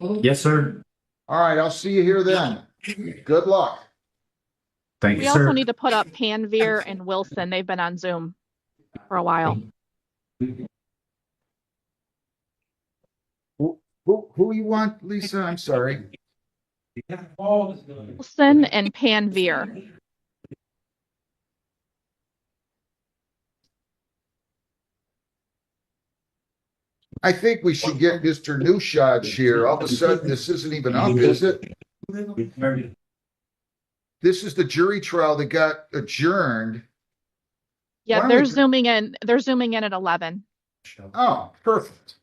Yes, sir. All right, I'll see you here then. Good luck. Thank We also need to put up Panveer and Wilson. They've been on Zoom for a while. Who you want, Lisa? I'm sorry. Wilson and Panveer. I think we should get Mr. Newshad here. All of a sudden, this isn't even up, is it? This is the jury trial that got adjourned. Yeah, Why they're don't we- zooming in. They're zooming in at 11. Oh, perfect.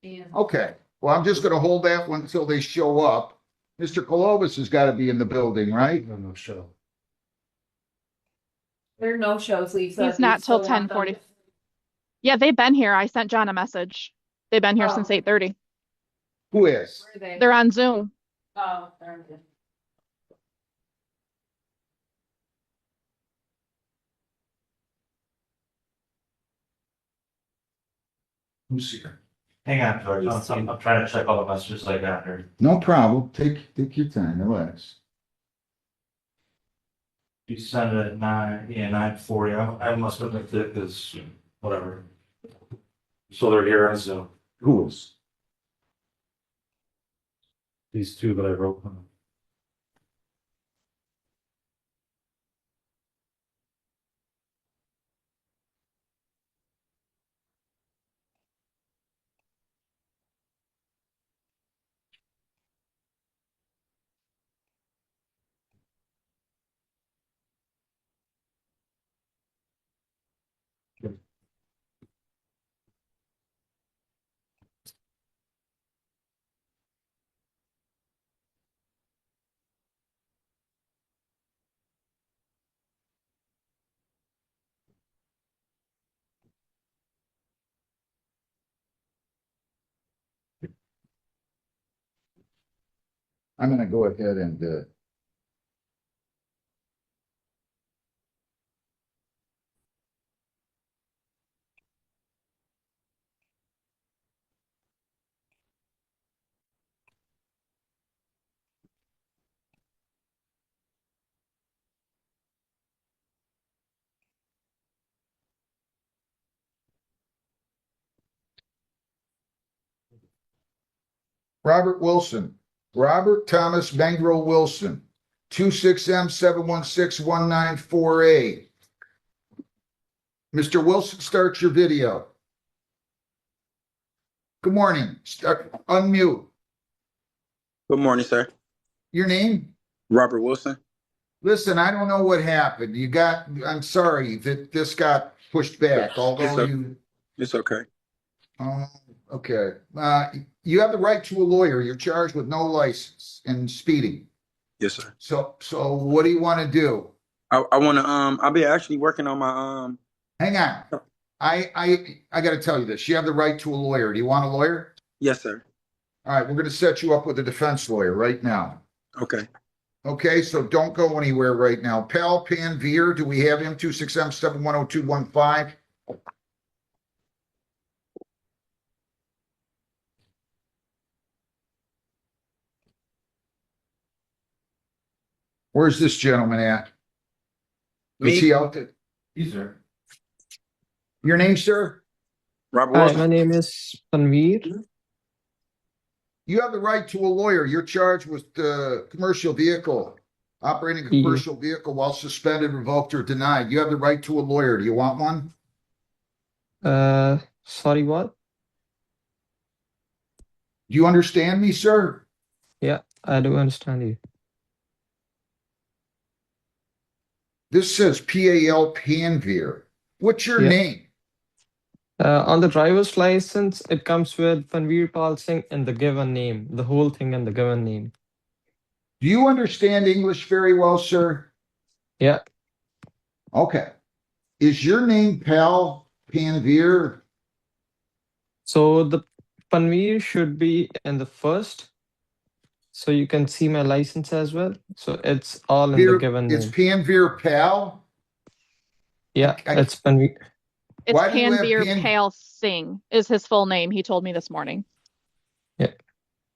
Okay. Well, I'm just going to hold that one until they show up. Mr. Colovis has got to be in the building, right? No show. There are no shows, Lisa. He's not till still want them. 10:40. Yeah, they've been here. I sent John a message. They've been here Oh. since 8:30. Who is? Where are they? They're on Zoom. Oh, they're good. Who's here? Hang on, George. I'm trying to check all the messages I got here. No problem. Take your time. Relax. You sent it at 9:40. I must have looked at this, whatever. So they're here on Zoom. Who is? These two that I wrote. I'm going to go ahead and Robert Wilson. Robert Thomas Bengrel Wilson. 26M7161948. Mr. Wilson, start your video. Good morning. Unmute. Good morning, sir. Your name? Robert Wilson. Listen, I don't know what happened. I'm sorry that this got pushed back, although It's okay. Okay. You have the right to a lawyer. You're charged with no license and speeding. Yes, sir. So what do you want to do? I want to I'll be actually working on my Hang on. I got to tell you this. You have the right to a lawyer. Do you want a lawyer? Yes, sir. All right, we're going to set you up with a defense lawyer right now. Okay. Okay, so don't go anywhere right now. Pal Panveer, do we have him? 26M7102215. Where's this gentleman at? Is he out there? He's there. Your name, sir? Robert Hi, Wilson. my name is Tanveer. You have the right to a lawyer. You're charged with commercial vehicle, operating a commercial vehicle while suspended, revoked, or denied. You have the right to a lawyer. Do you want one? Sorry, what? Do you understand me, sir? Yeah, I do understand you. This says PAL Panveer. What's your name? On the driver's license, it comes with Tanveer Pal Singh and the given name, the whole thing and the given name. Do you understand English very well, sir? Yeah. Okay. Is your name Pal Panveer? So the Tanveer should be in the first, So you can see my license as well. So it's all in the given It's name. Panveer Pal? Yeah, it's Panveer. It's Why do you have Panveer Pal Singh is his full name. He told me this morning.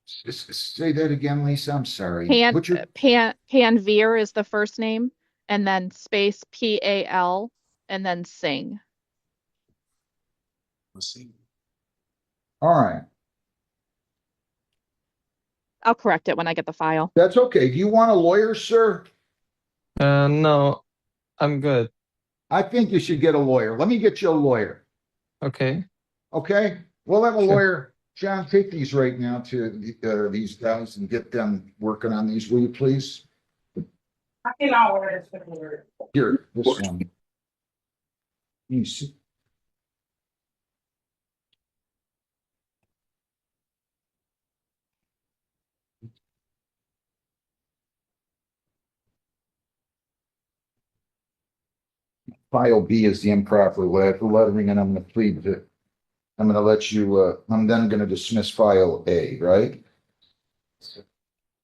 Say that again, Lisa. I'm sorry. What's your Panveer is the first name, and then space PAL, and then Singh. Let's see. All right. I'll correct it when I get the file. That's okay. Do you want a lawyer, sir? No, I'm good. I think you should get a lawyer. Let me get you a lawyer. Okay. Okay? We'll have a Sure. lawyer. John, take these right now to these guys and get them working on these, will you please? I cannot wear this. Here, this one. You see. File B is the improper lettering, and I'm going to plead to, I'm going to let you, I'm then going to dismiss file A, right?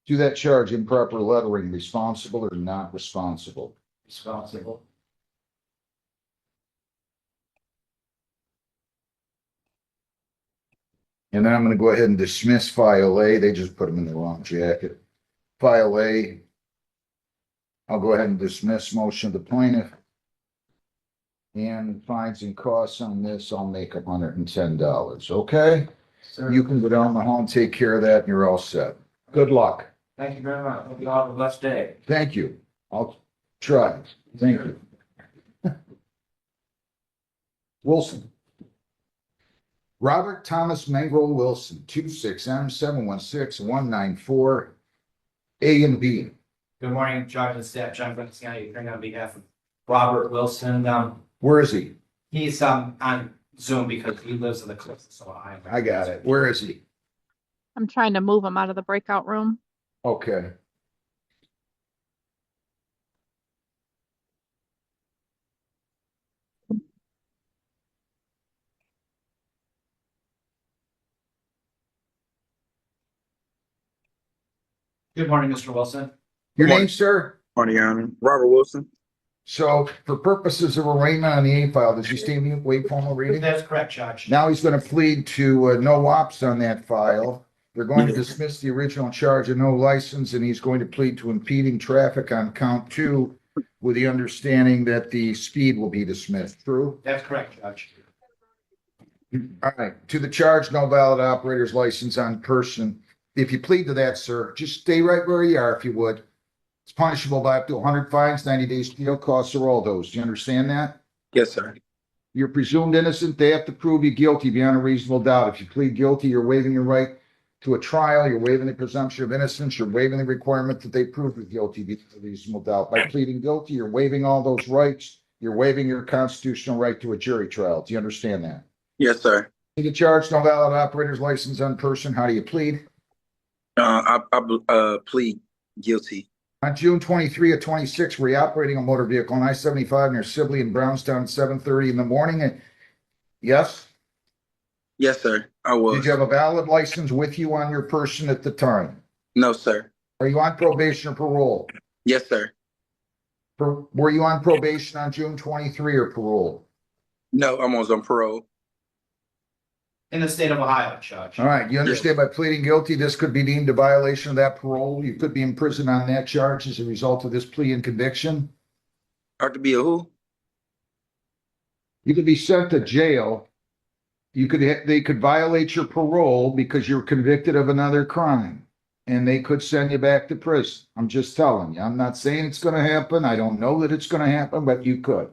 To that charge, improper lettering, responsible or not responsible? Responsible. And then I'm going to go ahead and dismiss file A. They just put them in the wrong jacket. File A. I'll go ahead and dismiss motion of the plaintiff. And fines and costs on this, I'll make $110. Okay? Sir. You can go down the hall and take care of that, and you're all set. Good luck. Thank you very much. Hope you all have a blessed day. Thank you. I'll try. Thank you. Wilson. Robert Thomas Mangrel Wilson, 26M716-194, A and B. Good morning, Judge and staff. John McNally, appearing on behalf of Robert Wilson. Where is he? He's on Zoom because he lives in the Cliffs, so I got it. Where is he? I'm trying to move him out of the breakout room. Okay. Good morning, Mr. Wilson. Your name, sir? Morning, Your Honor. Robert Wilson. So for purposes of arraignment on the A file, does he stay mute, wait formal reading? That's correct, Judge. Now he's going to plead to no ops on that file. They're going to dismiss the original charge of no license, and he's going to plead to impeding traffic on count 2 with the understanding that the speed will be dismissed. True? That's correct, Judge. All right. To the charge, no valid operator's license on person. If you plead to that, sir, just stay right where you are if you would. It's punishable by up to 100 fines, 90 days jail, costs or all those. Do you understand that? Yes, sir. You're presumed innocent. They have to prove you guilty beyond a reasonable doubt. If you plead guilty, you're waiving your right to a trial. You're waiving the presumption of innocence. You're waiving the requirement that they prove you guilty beyond a reasonable doubt. By pleading guilty, you're waiving all those rights. You're waiving your constitutional right to a jury trial. Do you understand that? Yes, sir. You get charged, no valid operator's license on person. How do you plead? I plead guilty. On June 23 of 26, were you operating a motor vehicle on I-75 near Sibley and Brownstown at 7:30 in the morning? And yes? Yes, sir. I was. Did you have a valid license with you on your person at the time? No, sir. Are you on probation or parole? Yes, sir. Were you on probation on June 23 or parole? No, I was on parole. In the state of Ohio, Judge. All right. You understand by pleading guilty, this could be deemed a violation of that parole. You could be in prison on that charge as a result of this plea and conviction. I could be a who? You could be sent to jail. They could violate your parole because you're convicted of another crime, and they could send you back to prison. I'm just telling you. I'm not saying it's going to happen. I don't know that it's going to happen, but you could.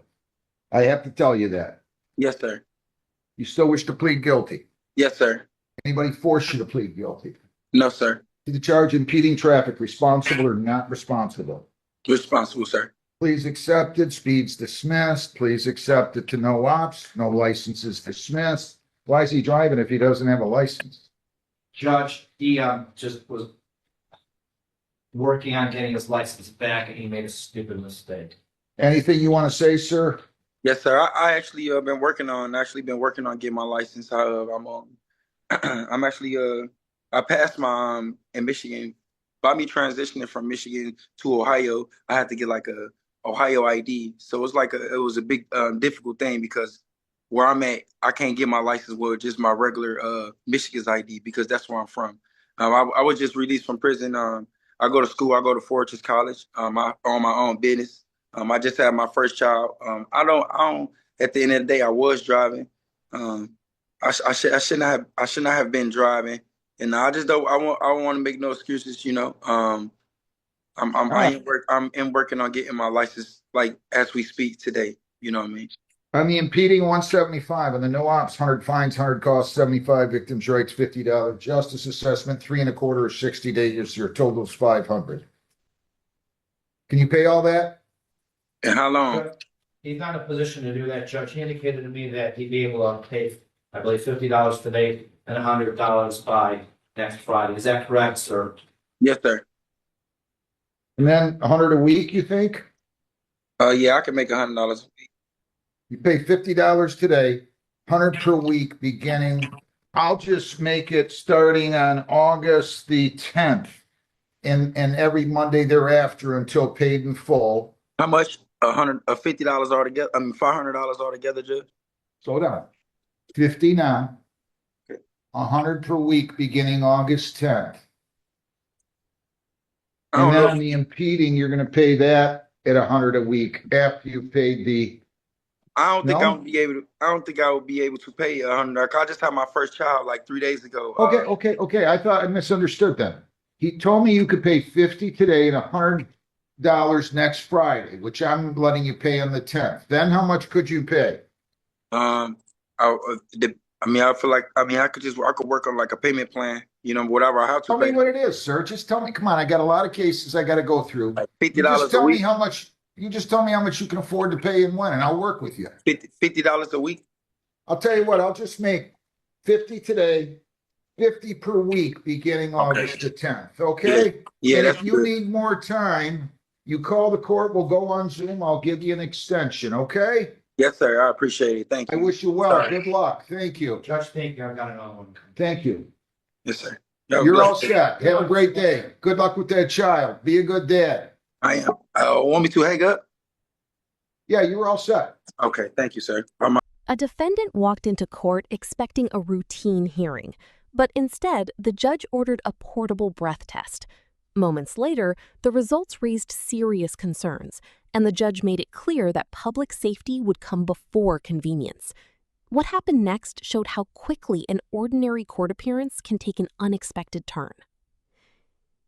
I have to tell you that. Yes, sir. You still wish to plead guilty? Yes, sir. Anybody force you to plead guilty? No, sir. To the charge impeding traffic, responsible or not responsible? Responsible, sir. Please accepted. Speeds dismissed. Please accepted to no ops. No licenses dismissed. Why is he driving if he doesn't have a license? Judge, he just was working on getting his license back and he made a stupid mistake. Anything you want to say, sir? Yes, sir. I actually been working on getting my license. I'm actually I passed my in Michigan by me transitioning from Michigan to Ohio, I had to get like a Ohio ID. So it's like it was a big difficult thing because where I'm at, I can't get my license with just my regular Michigan's ID because that's where I'm from. I was just released from prison. I go to school. I go to Fortress College. I own my own business. I just had my first child. I don't. At the end of the day, I was driving. I should not have been driving, and I just don't. I don't want to make no excuses. You know. I'm in working on getting my license like as we speak today. You know what I mean? On the impeding, 175. On the no ops, 100 fines, 100 costs, 75 victims' rights, $50 justice assessment, 3 1/4 or 60 days. Your total is 500. Can you pay all that? And how long? He's not in a position to do that, Judge. He indicated to me that he'd be able to pay, I believe, $50 today and $100 by next Friday. Is that correct, sir? Yes, sir. And then 100 a week, you think? Yeah, I can make $100 a week. You pay $50 today, 100 per week beginning. I'll just make it starting on August the 10th and every Monday thereafter until paid in full. How much? $50 altogether. I mean, $500 altogether, Judge. Slow down. 50 now. 100 per week beginning August 10th. And then on the impeding, you're going to pay that at 100 a week after you've paid the. I don't think I would be able to. I don't think I would be able to pay $100. I just had my first child like 3 days ago. Okay. I thought I misunderstood then. He told me you could pay 50 today and $100 next Friday, which I'm letting you pay on the 10th. Then how much could you pay? I feel like I could work on like a payment plan. You know, whatever I have to. Tell me what it is, sir. Just tell me. Come on, I got a lot of cases I got to go through. Like $50 just tell a week. Me how much. You just tell me how much you can afford to pay and when, and I'll work with you. $50 a week. I'll tell you what. I'll just make 50 today, 50 per week beginning August the 10th. Okay. Yeah. And That's if you good. need more time, you call the court. We'll go on Zoom. I'll give you an extension. Okay. Yes, sir. I appreciate it. Thank you. I wish you well. Good luck. Thank you. Judge, thank you. I got another one. Thank you. Yes, sir. You're all set. Have a great day. Good luck with that child. Be a good dad. I am. Want me to hang up? Yeah, you were all set. Okay. Thank you, sir. A defendant walked into court expecting a routine hearing, but instead, the judge ordered a portable breath test. Moments later, the results raised serious concerns, and the judge made it clear that public safety would come before convenience. What happened next showed how quickly an ordinary court appearance can take an unexpected turn.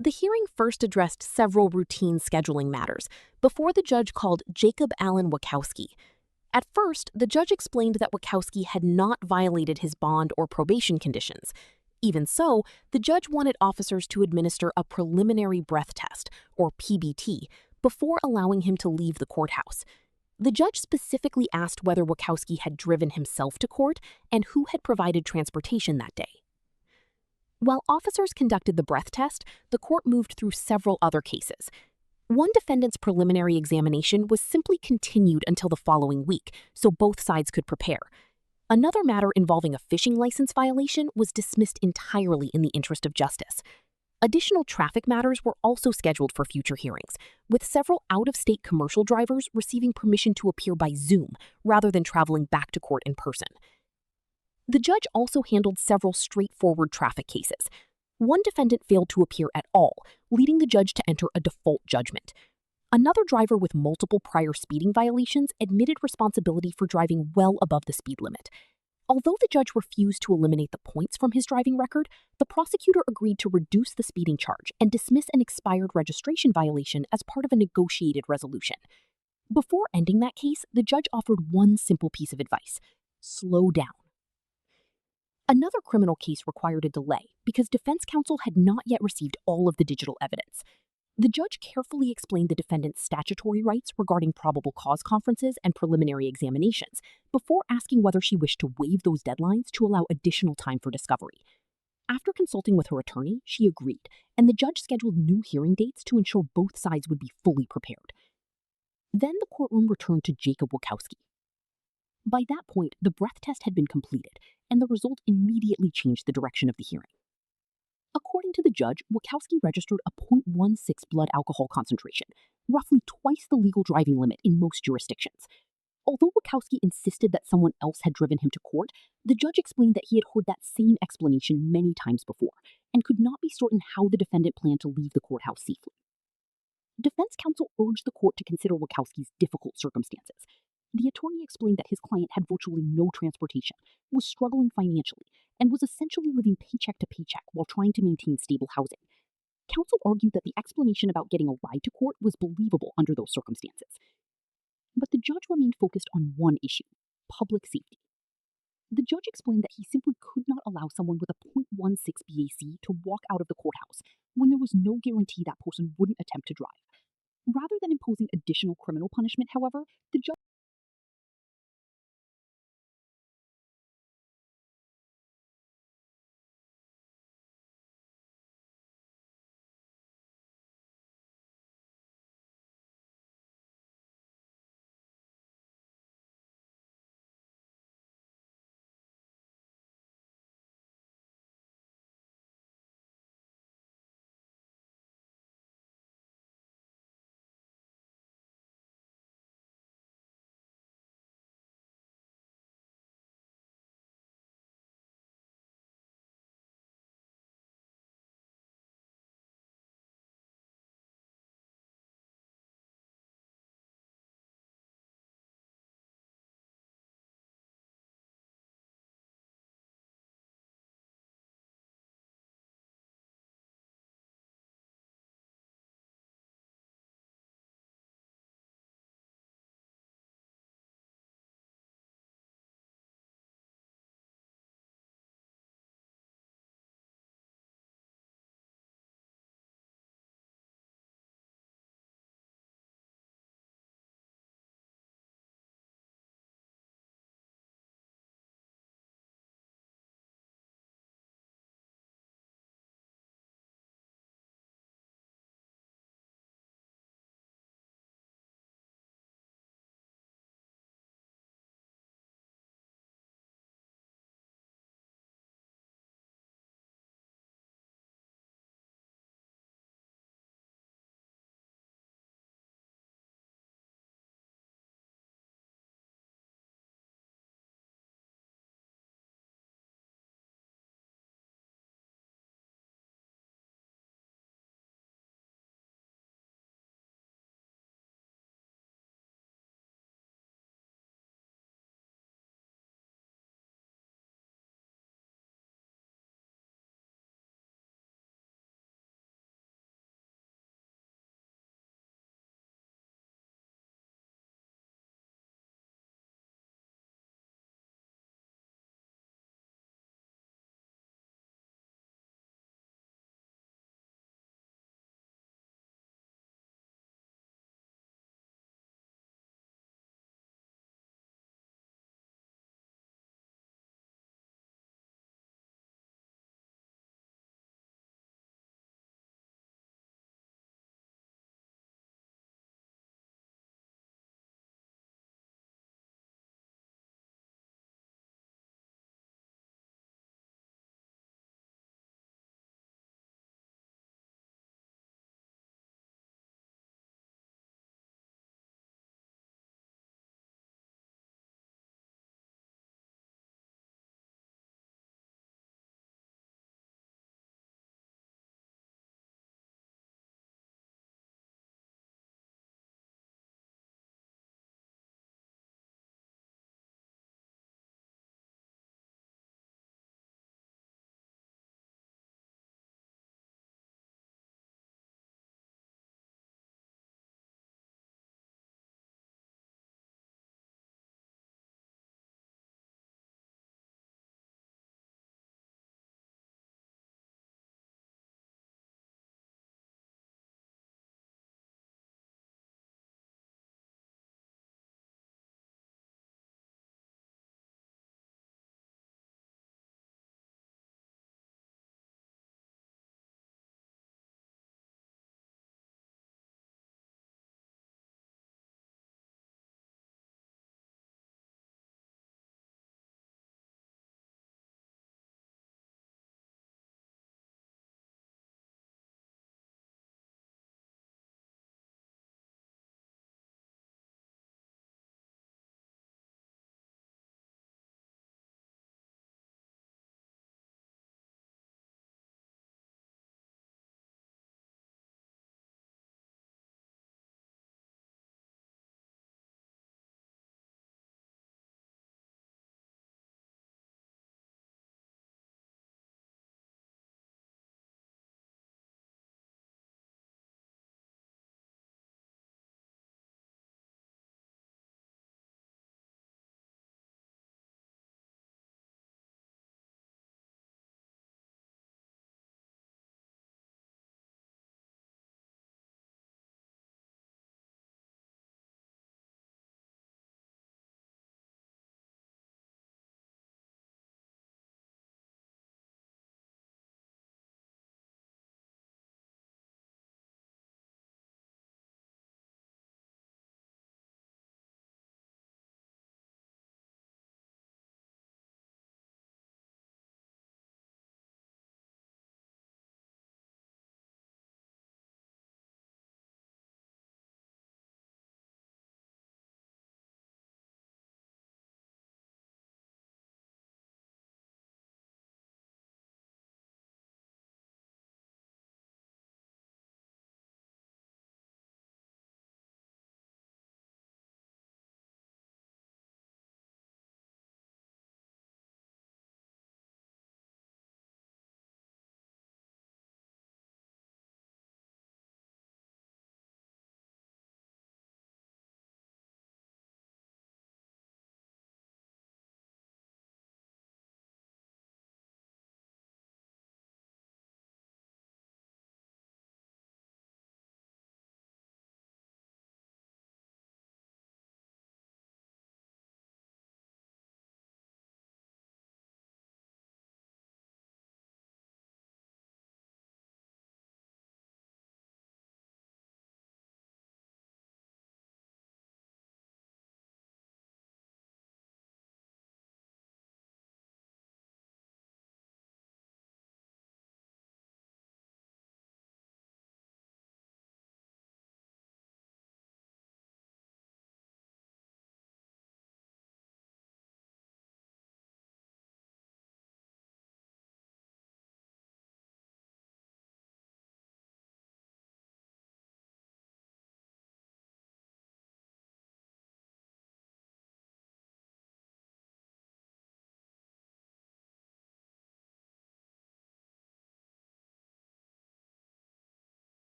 The hearing first addressed several routine scheduling matters before the judge called Jacob Allen Wachowski. At first, the judge explained that Wachowski had not violated his bond or probation conditions. Even so, the judge wanted officers to administer a preliminary breath test, or PBT, before allowing him to leave the courthouse. The judge specifically asked whether Wachowski had driven himself to court and who had provided transportation that day. While officers conducted the breath test, the court moved through several other cases. One defendant's preliminary examination was simply continued until the following week, so both sides could prepare. Another matter involving a fishing license violation was dismissed entirely in the interest of justice. Additional traffic matters were also scheduled for future hearings, with several out-of-state commercial drivers receiving permission to appear by Zoom rather than traveling back to court in person. The judge also handled several straightforward traffic cases. One defendant failed to appear at all, leading the judge to enter a default judgment. Another driver with multiple prior speeding violations admitted responsibility for driving well above the speed limit. Although the judge refused to eliminate the points from his driving record, the prosecutor agreed to reduce the speeding charge and dismiss an expired registration violation as part of a negotiated resolution. Before ending that case, the judge offered one simple piece of advice: slow down. Another criminal case required a delay because defense counsel had not yet received all of the digital evidence. The judge carefully explained the defendant's statutory rights regarding probable cause conferences and preliminary examinations before asking whether she wished to waive those deadlines to allow additional time for discovery. After consulting with her attorney, she agreed, and the judge scheduled new hearing dates to ensure both sides would be fully prepared. Then the courtroom returned to Jacob Wachowski. By that point, the breath test had been completed, and the result immediately changed the direction of the hearing. According to the judge, Wachowski registered a 0.16 blood alcohol concentration, roughly twice the legal driving limit in most jurisdictions. Although Wachowski insisted that someone else had driven him to court, the judge explained that he had heard that same explanation many times before and could not be certain how the defendant planned to leave the courthouse safely. Defense counsel urged the court to consider Wachowski's difficult circumstances. The attorney explained that his client had virtually no transportation, was struggling financially, and was essentially living paycheck to paycheck while trying to maintain stable housing. Counsel argued that the explanation about getting a ride to court was believable under those circumstances. But the judge remained focused on one issue: public safety. The judge explained that he simply could not allow someone with a 0.16 BAC to walk out of the courthouse when there was no guarantee that person wouldn't attempt to drive. Rather than imposing additional criminal punishment, however, the judge